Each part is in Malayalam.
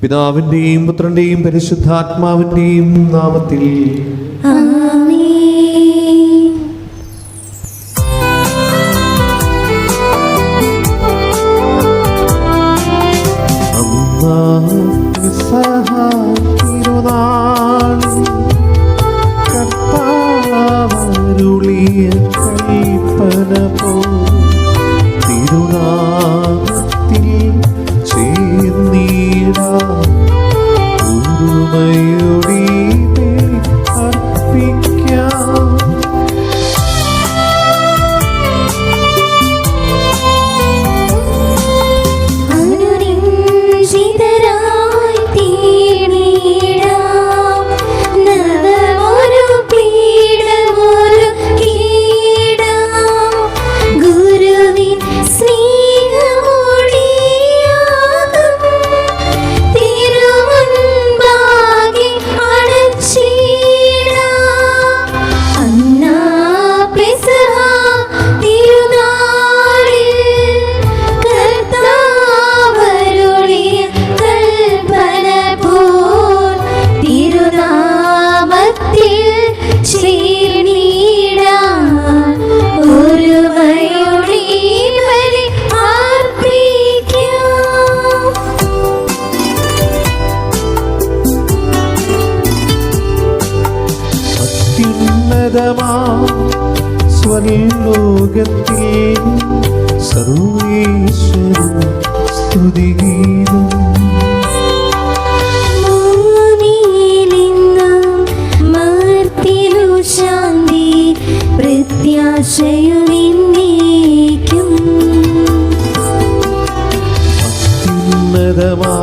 പിതാവിന്റെയും പുത്രന്റെയും പരിശുദ്ധാത്മാവിന്റെയും നാമത്തിൽ കർത്താവരുളിയ കൽപ്പന പോ തിരുനാമത്തിൽ ചേർന്നിടാം ഒരുമയോടെ അർപ്പിക്കാം. സ്വർലോകത്തിൽ സർവേശ്വര സ്തുതിഗീതം. ശാന്തി പ്രത്യാശയുന്നേക്കും. അത്യുന്നതമാ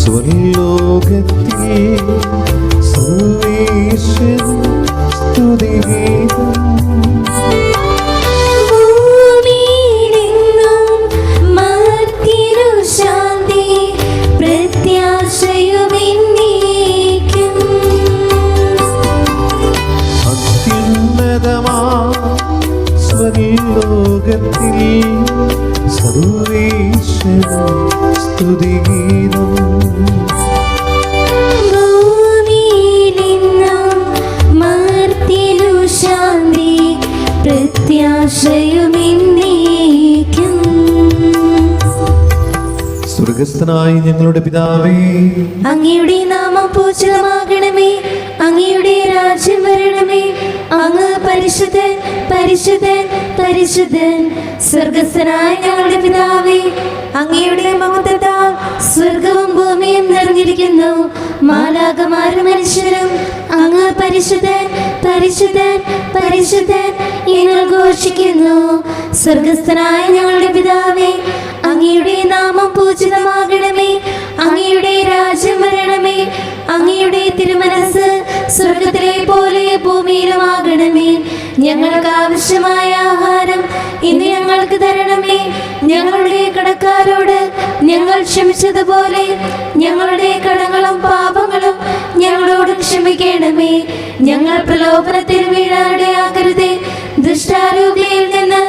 സ്വർലോകത്തിൽ സർവേശ്വര സ്തുതിഗീതം. സ്വർലോകത്തിൽ സർവേശ്വര സ്തുതിഗീതം. ശാന്തി പ്രത്യാശയുന്നേക്കും. സ്വർഗ്ഗസ്ഥനായ ഞങ്ങളുടെ പിതാവേ, അങ്ങയുടെ നാമം പൂജിതമാകണമേ. അങ്ങയുടെ രാജ്യം വരണമേ. അങ്ങ് പരിശുദ്ധൻ പരിശുദ്ധൻ പരിശുദ്ധൻ. സ്വർഗ്ഗസ്ഥനായ ഞങ്ങളുടെ പിതാവേ, അങ്ങയുടെ മഹത്വത്താൽ സ്വർഗവും ഭൂമിയും നിറഞ്ഞിരിക്കുന്നു. മാലാഖമാരും മനുഷ്യരും അങ്ങ് പരിശുദ്ധൻ പരിശുദ്ധൻ പരിശുദ്ധൻ എന്ന് ഘോഷിക്കുന്നു. സ്വർഗ്ഗസ്ഥനായ ഞങ്ങളുടെ പിതാവേ, അങ്ങയുടെ നാമം പൂജിതമാകണമേ. അങ്ങയുടെ രാജ്യം വരണമേ. അങ്ങയുടെ തിരുമനസ് സ്വർഗത്തിലെ പോലെ ഭൂമിയിലുമാകണമേ. ഞങ്ങൾക്ക് ആവശ്യമായ ആഹാരം ഇന്ന് ഞങ്ങൾക്ക് തരണമേ. ഞങ്ങളുടെ കടക്കാരോട് ഞങ്ങൾ ക്ഷമിച്ചതുപോലെ ഞങ്ങളുടെ കടങ്ങളും പാപങ്ങളും ഞങ്ങളോട് ക്ഷമിക്കണമേ. ഞങ്ങൾ പ്രലോഭനത്തിൽ വീഴാനിടയാക്കരുതേ. ദുഷ്ടാരൂപിയിൽ നിന്ന്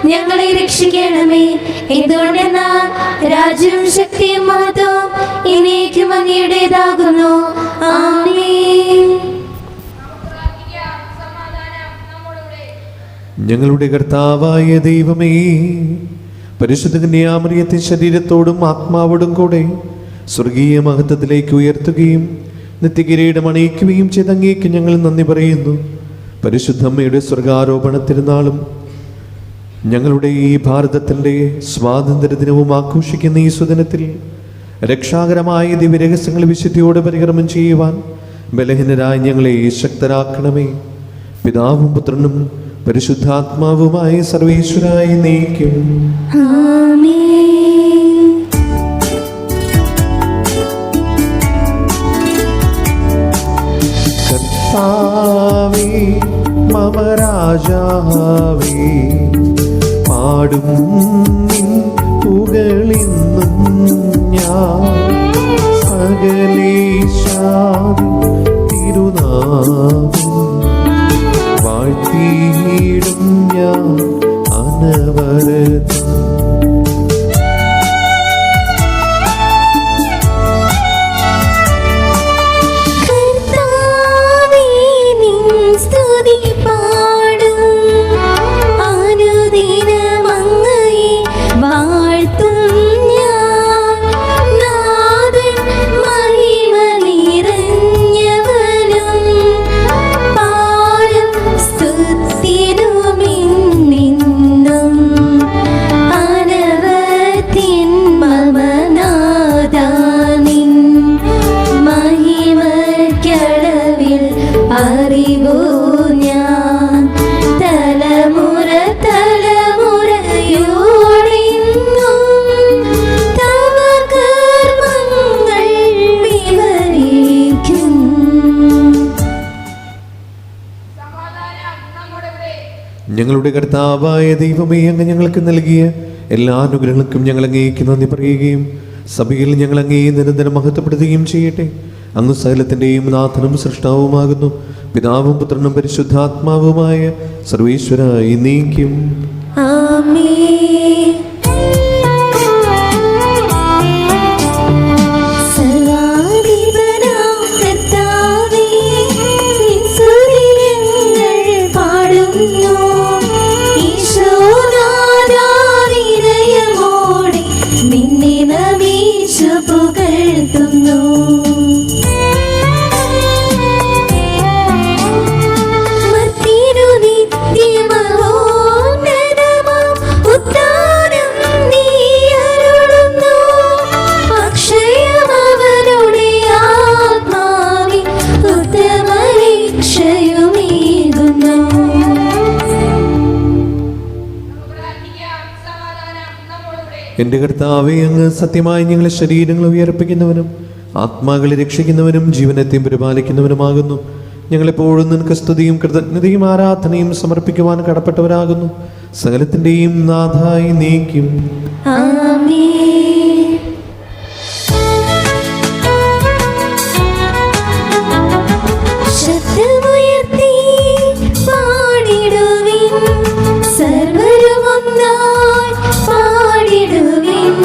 ഞങ്ങളെ രക്ഷിക്കണമേ. എന്തുകൊണ്ടെന്നാൽ രാജ്യവും ശക്തിയും മഹത്വവും എന്നേക്കും അങ്ങയുടേതാകുന്നു. ആമേൻ. ഞങ്ങളുടെ കർത്താവായ ദൈവമേ, പരിശുദ്ധ കന്യാമറിയത്തെ ശരീരത്തോടും ആത്മാവോടും കൂടെ സ്വർഗീയ മഹത്വത്തിലേക്ക് ഉയർത്തുകയും നിത്യകിരീടം അണിയിക്കുകയും ചെയ്ത അങ്ങേക്ക് ഞങ്ങൾ നന്ദി പറയുന്നു. പരിശുദ്ധമ്മയുടെ സ്വർഗാരോപണ തിരുനാളും ഞങ്ങളുടെ ഈ ഭാരതത്തിൻ്റെ സ്വാതന്ത്ര്യ ദിനവും ആഘോഷിക്കുന്ന ഈ സുദിനത്തിൽ രക്ഷാകരമായ ദിവ്യരഹസ്യങ്ങൾ വിശുദ്ധിയോടെ പരികർമ്മം ചെയ്യുവാൻ ബലഹീനരായി ഞങ്ങളെ ശക്തരാക്കണമേ. പിതാവും പുത്രനും പരിശുദ്ധാത്മാവുമായി സർവേശ്വരായി നയിക്കും. കർത്താവേ മമ രാജാവേ, പാടും നിൻ പുകഴിന്നും ഞാൻ സകലേശാദി തിരുനാമം വാഴ്ത്തിയിടും ഞാൻ അനവരതം. ഞങ്ങളുടെ കർത്താവായ ദൈവമേ, അങ്ങ് ഞങ്ങൾക്ക് നൽകിയ എല്ലാ അനുഗ്രഹങ്ങൾക്കും ഞങ്ങൾ അങ്ങേക്ക് നന്ദി പറയുകയും സഭയിൽ ഞങ്ങൾ അങ്ങേ നിരന്തരം മഹത്വപ്പെടുത്തുകയും ചെയ്യട്ടെ. അങ്ങ് സകലത്തിൻ്റെയും നാഥനും സൃഷ്ടാവുമാകുന്നു. പിതാവും പുത്രനും പരിശുദ്ധാത്മാവുമായ സർവേശ്വര എന്നേക്കും ആമേൻ. സർവാധിപനാം കർത്താവേ, നിൻ സ്തുതികൾ പാടുന്നു. ഈശോനാഥാ, വിനയമോടെ നിന്നെ നമിച്ചു പുകഴ്ത്തുന്നു. മർത്യനു നിത്യമഹോന്നതമാം ഉദ്ധാനം നീ അരുളുന്നു. അക്ഷയമവനുടെ ആത്മാവിൽ ഉത്തമരക്ഷയുമേകുന്നു. എൻ്റെ കർത്താവേ, അങ്ങ് സത്യമായി ഞങ്ങളെ ശരീരങ്ങൾ ഉയർപ്പിക്കുന്നവനും ആത്മാക്കളെ രക്ഷിക്കുന്നവനും ജീവനത്തെയും പരിപാലിക്കുന്നവനുമാകുന്നു. ഞങ്ങളെപ്പോഴും നിനക്ക് സ്തുതിയും കൃതജ്ഞതയും ആരാധനയും സമർപ്പിക്കുവാൻ കടപ്പെട്ടവരാകുന്നു. സകലത്തിൻ്റെയും നാഥായി നീക്കും. ആമേൻ. ശബ്ദമുയർത്തി പാടിടുവിൻ, സർവ്വരും ഒന്നായി പാടിടുവിൻ.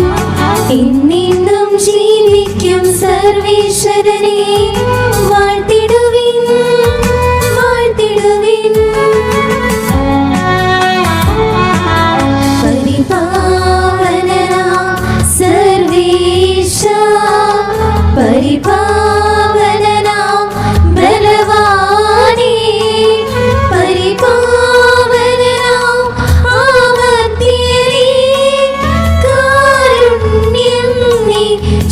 എന്നെന്നും ജീവിക്കും സർവീശ്വരനെ വാഴ്ത്തിടുവിൻ, വാഴ്ത്തിടുവിൻ. പരിപാവനനാം സർവീശ, പരിപാവനനാം ബലവാനേ, പരിപാവനനാം അമർത്യനേ, കാരുണ്യം നീ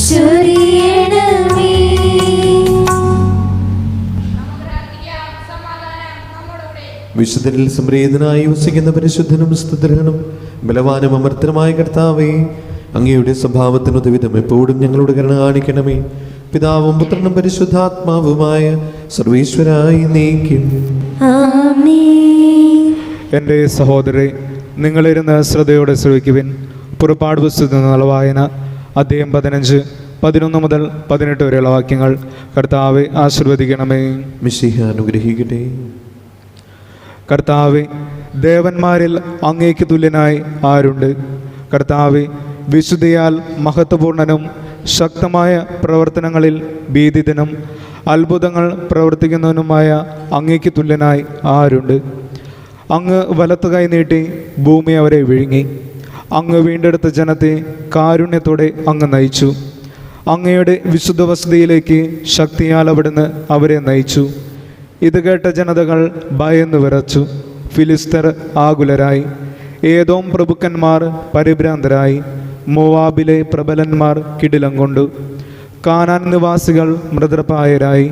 ചൊരിയണമേ. വിശുദ്ധരിൽ സംപ്രീതനായി വസിക്കുന്ന പരിശുദ്ധനും സ്തുതനും ബലവാനും അമർത്തനുമായ കർത്താവേ, അങ്ങയുടെ സ്വഭാവത്തിനൊതുവിധം എപ്പോഴും ഞങ്ങളോട് കരുണ കാണിക്കണമേ. പിതാവും പുത്രനും പരിശുദ്ധാത്മാവുമായ സർവേശ്വരായി നീക്കും. ആമേൻ. എൻ്റെ സഹോദരരെ, നിങ്ങളിരുന്ന് ശ്രദ്ധയോടെ ശ്രവിക്കുവിൻ. പുറപ്പാട് പുസ്തകത്തിൽ നിന്നുള്ള വായന, അധ്യായം 15, 11 മുതൽ 18 വരെയുള്ള വാക്യങ്ങൾ. കർത്താവെ ആശീർവദിക്കണമേ. മിശിഹ അനുഗ്രഹിക്കട്ടെ. കർത്താവെ, ദേവന്മാരിൽ അങ്ങേക്ക് തുല്യനായി ആരുണ്ട്? കർത്താവെ, വിശുദ്ധിയാൽ മഹത്വപൂർണനും ശക്തമായ പ്രവർത്തനങ്ങളിൽ ഭീതിതനും അത്ഭുതങ്ങൾ പ്രവർത്തിക്കുന്നവനുമായ അങ്ങേക്ക് തുല്യനായി ആരുണ്ട്? അങ്ങ് വലത്തു കൈ നീട്ടി ഭൂമി അവരെ വിഴുങ്ങി. അങ്ങ് വീണ്ടെടുത്ത ജനത്തെ കാരുണ്യത്തോടെ അങ്ങ് നയിച്ചു. അങ്ങയുടെ വിശുദ്ധ വസതിയിലേക്ക് ശക്തിയാൽ അവിടുന്ന് അവരെ നയിച്ചു. ഇത് കേട്ട ജനതകൾ ഭയന്നു വിറച്ചു. ഫിലിസ്തർ ആകുലരായി. ഏദോം പ്രഭുക്കന്മാർ പരിഭ്രാന്തരായി. മോവാബിലെ പ്രബലന്മാർ കിടിലം കൊണ്ടു. കാനാൻ നിവാസികൾ മൃതപ്രായരായി.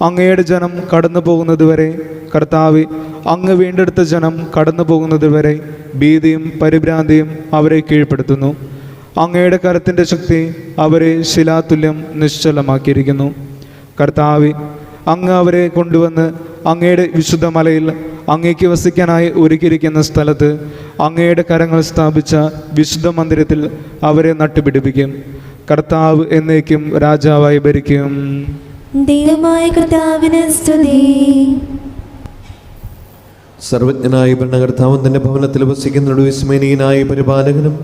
അങ്ങയുടെ ജനം കടന്നു പോകുന്നതുവരെ, കർത്താവെ, അങ്ങ് വീണ്ടെടുത്ത ജനം കടന്നു പോകുന്നതുവരെ ഭീതിയും പരിഭ്രാന്തിയും അവരെ കീഴ്പ്പെടുത്തുന്നു. അങ്ങയുടെ കരത്തിൻ്റെ ശക്തി അവരെ ശിലാതുല്യം നിശ്ചലമാക്കിയിരിക്കുന്നു. കർത്താവെ, അങ്ങ് അവരെ കൊണ്ടുവന്ന് അങ്ങയുടെ വിശുദ്ധ മലയിൽ അങ്ങേക്ക് വസിക്കാനായി ഒരുക്കിയിരിക്കുന്ന സ്ഥലത്ത് അങ്ങയുടെ കരങ്ങൾ സ്ഥാപിച്ച വിശുദ്ധ മന്ദിരത്തിൽ അവരെ നട്ടുപിടിപ്പിക്കും. കർത്താവ് എന്നേക്കും രാജാവായി ഭരിക്കും. ദൈവമായ കർത്താവിന് സ്തുതി. സർവജ്ഞനായ ഭരണകർത്താവും തന്റെ ഭവനത്തിൽ വസിക്കുന്ന വിസ്മയനീയനായ പരിപാലകനും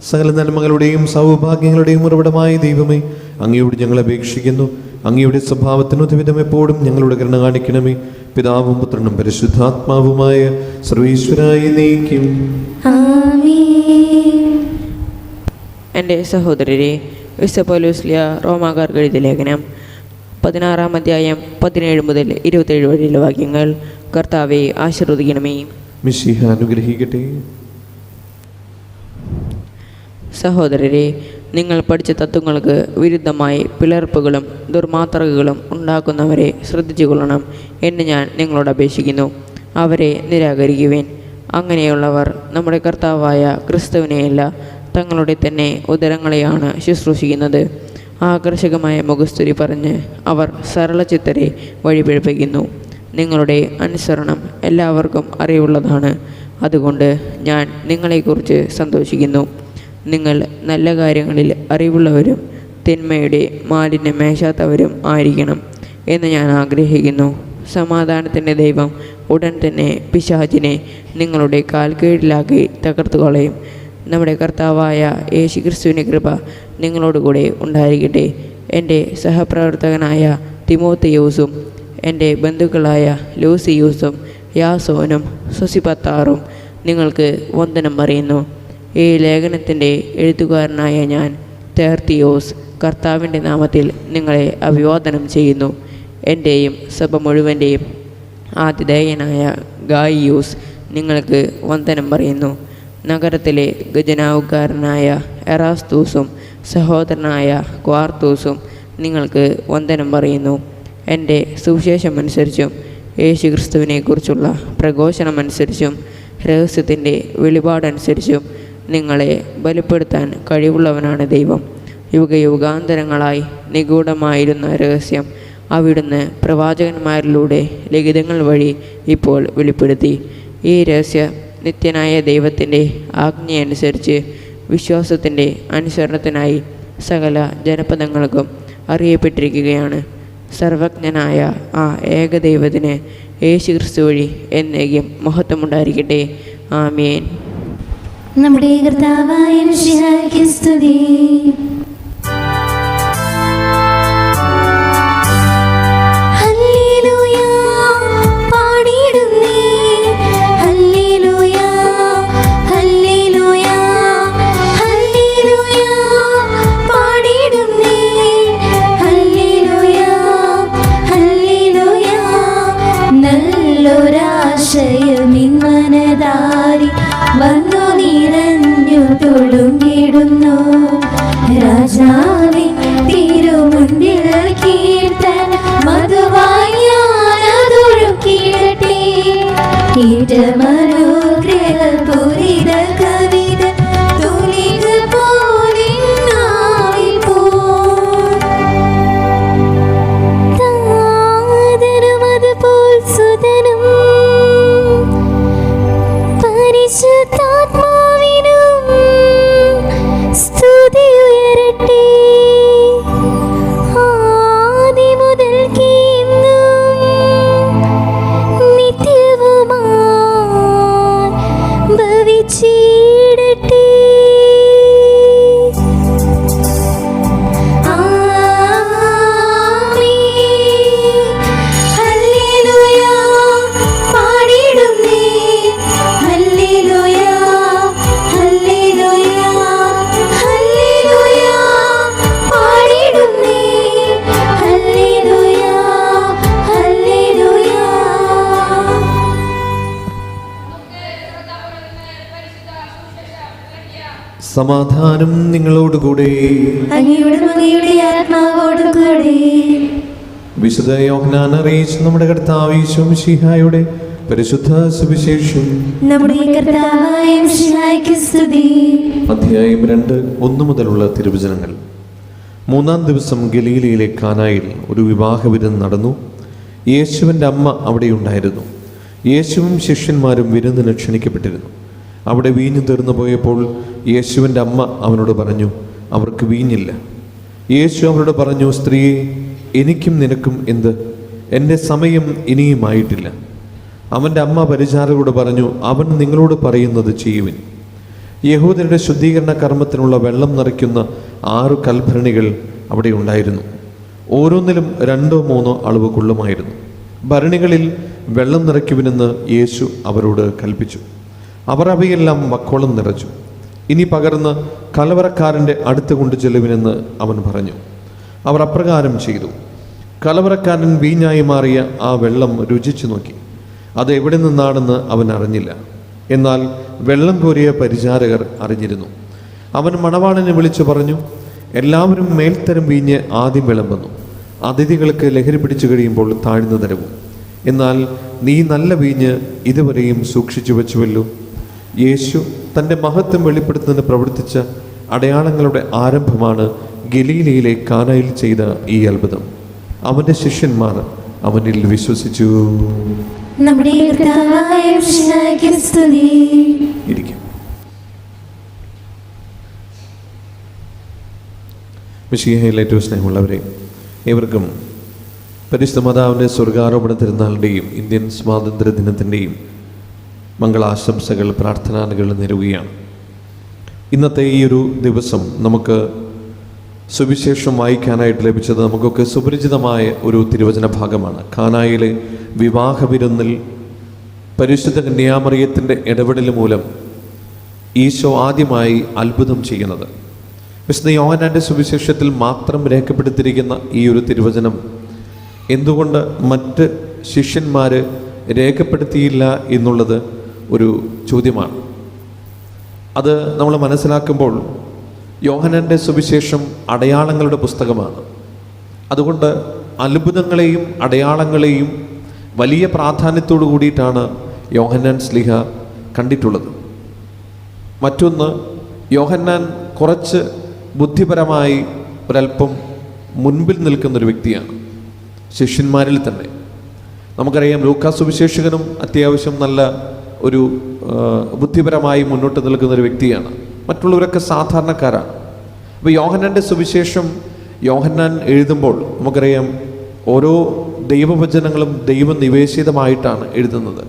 സകല നന്മകളുടെയും സൗഭാഗ്യങ്ങളുടെയും ഉറവിടമായ ദൈവമേ, അങ്ങയോട് ഞങ്ങൾ അപേക്ഷിക്കുന്നു. അങ്ങയുടെ സ്വഭാവത്തിനൊതുവിധം എപ്പോഴും ഞങ്ങളുടെ കരുണ കാണിക്കണമേ. പിതാവും പുത്രനും പരിശുദ്ധാത്മാവുമായ സർവീശ്വരായി നീക്കും. എൻ്റെ സഹോദരരെ, വിശുദ്ധ പൗലോസ്ലീഹ റോമാക്കാർക്ക് എഴുതിയ ലേഖനം 16-ാം അധ്യായം 17 മുതൽ 27 വരെയുള്ള വാക്യങ്ങൾ. കർത്താവെ ആശീർവദിക്കണമേ. മിശിഹ അനുഗ്രഹിക്കട്ടെ. സഹോദരരെ, നിങ്ങൾ പഠിച്ച തത്വങ്ങൾക്ക് വിരുദ്ധമായി പിളർപ്പുകളും ദുർമാതൃകകളും ഉണ്ടാക്കുന്നവരെ ശ്രദ്ധിച്ചു കൊള്ളണം എന്ന് ഞാൻ നിങ്ങളോട് അപേക്ഷിക്കുന്നു. അവരെ നിരാകരിക്കുവേൻ. അങ്ങനെയുള്ളവർ നമ്മുടെ കർത്താവായ ക്രിസ്തുവിനെയല്ല, തങ്ങളുടെ തന്നെ ഉദരങ്ങളെയാണ് ശുശ്രൂഷിക്കുന്നത്. ആകർഷകമായ മുഖസ്തുതി പറഞ്ഞ് അവർ സരളചിത്തരെ വഴിപിഴപ്പിക്കുന്നു. നിങ്ങളുടെ അനുസരണം എല്ലാവർക്കും അറിവുള്ളതാണ്. അതുകൊണ്ട് ഞാൻ നിങ്ങളെക്കുറിച്ച് സന്തോഷിക്കുന്നു. നിങ്ങൾ നല്ല കാര്യങ്ങളിൽ അറിവുള്ളവരും തിന്മയുടെ മാലിന്യം മേശാത്തവരും ആയിരിക്കണം എന്ന് ഞാൻ ആഗ്രഹിക്കുന്നു. സമാധാനത്തിൻ്റെ ദൈവം ഉടൻ തന്നെ പിശാചിനെ നിങ്ങളുടെ കാൽക്കീഴിലാക്കി തകർത്തു കളയും. നമ്മുടെ കർത്താവായ യേശുക്രിസ്തുവിൻ്റെ കൃപ നിങ്ങളോടുകൂടെ ഉണ്ടായിരിക്കട്ടെ. എൻ്റെ സഹപ്രവർത്തകനായ തിമോത്തിയോസും എൻ്റെ ബന്ധുക്കളായ ലൂസിയൂസും യാസോനും സൊസിപത്താറും നിങ്ങൾക്ക് വന്ദനം പറയുന്നു. ഈ ലേഖനത്തിൻ്റെ എഴുത്തുകാരനായ ഞാൻ തെർത്തിയോസ് കർത്താവിൻ്റെ നാമത്തിൽ നിങ്ങളെ അഭിവാദനം ചെയ്യുന്നു. എൻ്റെയും സഭ മുഴുവൻ്റെയും ആതിഥേയനായ ഗായിയൂസ് നിങ്ങൾക്ക് വന്ദനം പറയുന്നു. നഗരത്തിലെ ഖജനാവുകാരനായ എറാസ്തൂസും സഹോദരനായ ക്വാർത്തൂസും നിങ്ങൾക്ക് വന്ദനം പറയുന്നു. എൻ്റെ സുവിശേഷമനുസരിച്ചും യേശുക്രിസ്തുവിനെക്കുറിച്ചുള്ള പ്രഘോഷണമനുസരിച്ചും രഹസ്യത്തിൻ്റെ വെളിപാടനുസരിച്ചും നിങ്ങളെ ബലപ്പെടുത്താൻ കഴിവുള്ളവനാണ് ദൈവം. യുഗയുഗാന്തരങ്ങളായി നിഗൂഢമായിരുന്ന രഹസ്യം അവിടുന്ന് പ്രവാചകന്മാരിലൂടെ ലിഖിതങ്ങൾ വഴി ഇപ്പോൾ വെളിപ്പെടുത്തി. ഈ രഹസ്യ നിത്യനായ ദൈവത്തിൻ്റെ ആജ്ഞയനുസരിച്ച് വിശ്വാസത്തിൻ്റെ അനുസരണത്തിനായി സകല ജനപദങ്ങൾക്കും അറിയപ്പെട്ടിരിക്കുകയാണ്. സർവജ്ഞനായ ആ ഏകദൈവത്തിന് യേശുക്രിസ്തു വഴി എന്നേക്കും മഹത്വമുണ്ടായിരിക്കട്ടെ. ആമേൻ. നമ്മുടെ കർത്താവായ മിശിഹായ്ക്ക് സ്തുതി. വന്നു നിറഞ്ഞു തൊടുങ്ങിടുന്നു രാജാവേ തിരുമുൻപിൽ കീർത്തന മധുവായി ഞാനതൊഴുക്കിയിടട്ടെ. ഏറ്റമനുഗ്രഹപൂരിത കവിത തുലിക പോലെ നാവിൽ താതനും അതുപോൽ സുതനും പരിശുദ്ധാത്മാവിനും സ്തുതി ഉയരട്ടെ. ആദി മുതൽക്കേ എന്നും നിത്യവുമായി ഭവിച്ചിടട്ടെ. സമാധാനം നിങ്ങളോടുകൂടെ. അങ്ങയുടെ ആത്മാവോടുകൂടെ. വിശുദ്ധ യോഹന്നാൻ അറിയിച്ച നമ്മുടെ കർത്താവ് യേശു മിശിഹായുടെ പരിശുദ്ധ സുവിശേഷം. നമ്മുടെ കർത്താവായ മിശിഹായ്ക്ക് സ്തുതി. അധ്യായം 2 1 മുതലുള്ള തിരുവചനങ്ങൾ. 3-ാം ദിവസം ഗലീലയിലെ കാനായിൽ ഒരു വിവാഹ വിരുന്ന് നടന്നു. യേശുവിൻ്റെ അമ്മ അവിടെയുണ്ടായിരുന്നു. യേശുവും ശിഷ്യന്മാരും വിരുന്നിന് ക്ഷണിക്കപ്പെട്ടിരുന്നു. അവിടെ വീഞ്ഞു തീർന്നു പോയപ്പോൾ യേശുവിൻ്റെ അമ്മ അവനോട് പറഞ്ഞു, അവർക്ക് വീഞ്ഞില്ല. യേശു അവരോട് പറഞ്ഞു, സ്ത്രീയെ, എനിക്കും നിനക്കും എന്ത്? എൻ്റെ സമയം ഇനിയുമായിട്ടില്ല. അവൻ്റെ അമ്മ പരിചാരകരോട് പറഞ്ഞു, അവൻ നിങ്ങളോട് പറയുന്നത് ചെയ്യുവിൻ. യഹൂദരുടെ ശുദ്ധീകരണ കർമ്മത്തിനുള്ള വെള്ളം നിറയ്ക്കുന്ന 6 കൽഭരണികൾ അവിടെ ഉണ്ടായിരുന്നു. ഓരോന്നിലും 2-3 അളവ് കൊള്ളുമായിരുന്നു. ഭരണികളിൽ വെള്ളം നിറയ്ക്കുവിനെന്ന് യേശു അവരോട് കൽപ്പിച്ചു. അവർ അവയെല്ലാം വക്കോളം നിറച്ചു. ഇനി പകർന്ന് കലവറക്കാരൻ്റെ അടുത്ത് കൊണ്ടു ചെല്ലുവിനെന്ന് അവൻ പറഞ്ഞു. അവർ അപ്രകാരം ചെയ്തു. കലവറക്കാരൻ വീഞ്ഞായി മാറിയ ആ വെള്ളം രുചിച്ചു നോക്കി. അത് എവിടെ നിന്നാണെന്ന് അവൻ അറിഞ്ഞില്ല. എന്നാൽ വെള്ളം കോരിയ പരിചാരകർ അറിഞ്ഞിരുന്നു. അവൻ മണവാളനെ വിളിച്ചു പറഞ്ഞു, എല്ലാവരും മേൽത്തരം വീഞ്ഞ് ആദ്യം വിളമ്പുന്നു, അതിഥികൾക്ക് ലഹരി പിടിച്ചു കഴിയുമ്പോൾ താഴ്ന്നു തരവും. എന്നാൽ നീ നല്ല വീഞ്ഞ് ഇതുവരെയും സൂക്ഷിച്ചു വെച്ചുവല്ലോ. യേശു തൻ്റെ മഹത്വം വെളിപ്പെടുത്തുന്നതിന് പ്രവർത്തിച്ച അടയാളങ്ങളുടെ ആരംഭമാണ് ഗലീലയിലെ കാനായിൽ ചെയ്ത ഈ അത്ഭുതം. അവൻ്റെ ശിഷ്യന്മാർ അവനിൽ വിശ്വസിച്ചു. നമ്മുടെ കർത്താവായ മിശിഹായ്ക്ക് സ്തുതി. ഇരിക്കും. മിശിഹായിൽ ഏറ്റവും സ്നേഹമുള്ളവരെ, ഏവർക്കും പരിശുദ്ധ മാതാവിൻ്റെ സ്വർഗാരോപണ തിരുനാളിൻ്റെയും ഇന്ത്യൻ സ്വാതന്ത്ര്യ ദിനത്തിൻ്റെയും മംഗളാശംസകൾ, പ്രാർത്ഥനാകൾ നേരുകയാണ്. ഇന്നത്തെ ഈ ഒരു ദിവസം നമുക്ക് സുവിശേഷം വായിക്കാനായിട്ട് ലഭിച്ചത് നമുക്കൊക്കെ സുപരിചിതമായ ഒരു തിരുവചന ഭാഗമാണ്. കാനായിലെ വിവാഹ വിരുന്നിൽ പരിശുദ്ധ കന്യാമറിയത്തിൻ്റെ ഇടപെടൽ മൂലം ഈശോ ആദ്യമായി അത്ഭുതം ചെയ്യുന്നത്. വിശുദ്ധ യോഹന്നാൻ്റെ സുവിശേഷത്തിൽ മാത്രം രേഖപ്പെടുത്തിയിരിക്കുന്ന ഈ ഒരു തിരുവചനം എന്തുകൊണ്ട് മറ്റ് ശിഷ്യന്മാർ രേഖപ്പെടുത്തിയില്ല എന്നുള്ളത് ഒരു ചോദ്യമാണ്. അത് നമ്മൾ മനസ്സിലാക്കുമ്പോൾ യോഹന്നാൻ്റെ സുവിശേഷം അടയാളങ്ങളുടെ പുസ്തകമാണ്. അതുകൊണ്ട് അത്ഭുതങ്ങളെയും അടയാളങ്ങളെയും വലിയ പ്രാധാന്യത്തോടു കൂടിയിട്ടാണ് യോഹന്നാൻ ശ്ലീഹ കണ്ടിട്ടുള്ളത്. മറ്റൊന്ന്, യോഹന്നാൻ കുറച്ച് ബുദ്ധിപരമായി ഒരല്പം മുൻപിൽ നിൽക്കുന്നൊരു വ്യക്തിയാണ് ശിഷ്യന്മാരിൽ തന്നെ. നമുക്കറിയാം, ലൂക്കാ സുവിശേഷകനും അത്യാവശ്യം നല്ല ഒരു ബുദ്ധിപരമായി മുന്നോട്ട് നിൽക്കുന്നൊരു വ്യക്തിയാണ്. മറ്റുള്ളവരൊക്കെ സാധാരണക്കാരാണ്. അപ്പോൾ യോഹന്നാൻ്റെ സുവിശേഷം യോഹന്നാൻ എഴുതുമ്പോൾ നമുക്കറിയാം ഓരോ ദൈവവചനങ്ങളും ദൈവനിവേശിതമായിട്ടാണ് എഴുതുന്നത്.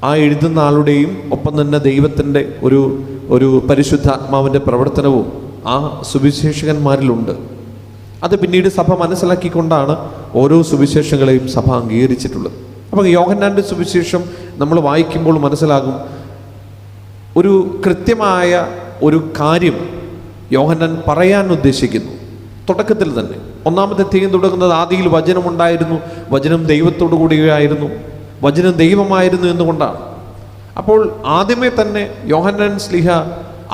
ആ എഴുതുന്ന ആളുടെയും ഒപ്പം തന്നെ ദൈവത്തിൻ്റെ ഒരു പരിശുദ്ധാത്മാവിൻ്റെ പ്രവർത്തനവും ആ സുവിശേഷകന്മാരിലുണ്ട്. അത് പിന്നീട് സഭ മനസ്സിലാക്കിക്കൊണ്ടാണ് ഓരോ സുവിശേഷങ്ങളെയും സഭ അംഗീകരിച്ചിട്ടുള്ളത്. അപ്പോൾ യോഹന്നാൻ്റെ സുവിശേഷം നമ്മൾ വായിക്കുമ്പോൾ മനസ്സിലാകും, ഒരു കൃത്യമായ ഒരു കാര്യം യോഹന്നാൻ പറയാൻ ഉദ്ദേശിക്കുന്നു. തുടക്കത്തിൽ തന്നെ ഒന്നാമത്തെ തീം തുടങ്ങുന്നത് ആദിയിൽ വചനമുണ്ടായിരുന്നു, വചനം ദൈവത്തോടു കൂടിയായിരുന്നു, വചനം ദൈവമായിരുന്നു എന്നുകൊണ്ടാണ്. അപ്പോൾ ആദ്യമേ തന്നെ യോഹന്നാൻ ശ്ലീഹ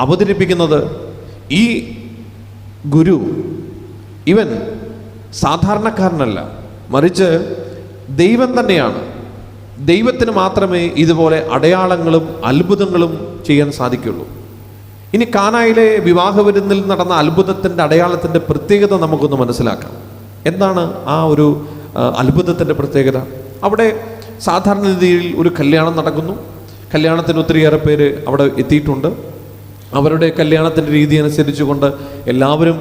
അവതരിപ്പിക്കുന്നത് ഈ ഗുരു ഇവൻ സാധാരണക്കാരനല്ല, മറിച്ച് ദൈവം തന്നെയാണ്. ദൈവത്തിന് മാത്രമേ ഇതുപോലെ അടയാളങ്ങളും അത്ഭുതങ്ങളും ചെയ്യാൻ സാധിക്കുള്ളൂ. ഇനി കാനായിലെ വിവാഹ വിരുന്നിൽ നടന്ന അത്ഭുതത്തിൻ്റെ അടയാളത്തിൻ്റെ പ്രത്യേകത നമുക്കൊന്ന് മനസ്സിലാക്കാം. എന്താണ് ആ ഒരു അത്ഭുതത്തിൻ്റെ പ്രത്യേകത? അവിടെ സാധാരണ രീതിയിൽ ഒരു കല്യാണം നടക്കുന്നു. കല്യാണത്തിന് ഒത്തിരിയേറെ പേര് അവിടെ എത്തിയിട്ടുണ്ട്. അവരുടെ കല്യാണത്തിൻ്റെ രീതി അനുസരിച്ചുകൊണ്ട് എല്ലാവരും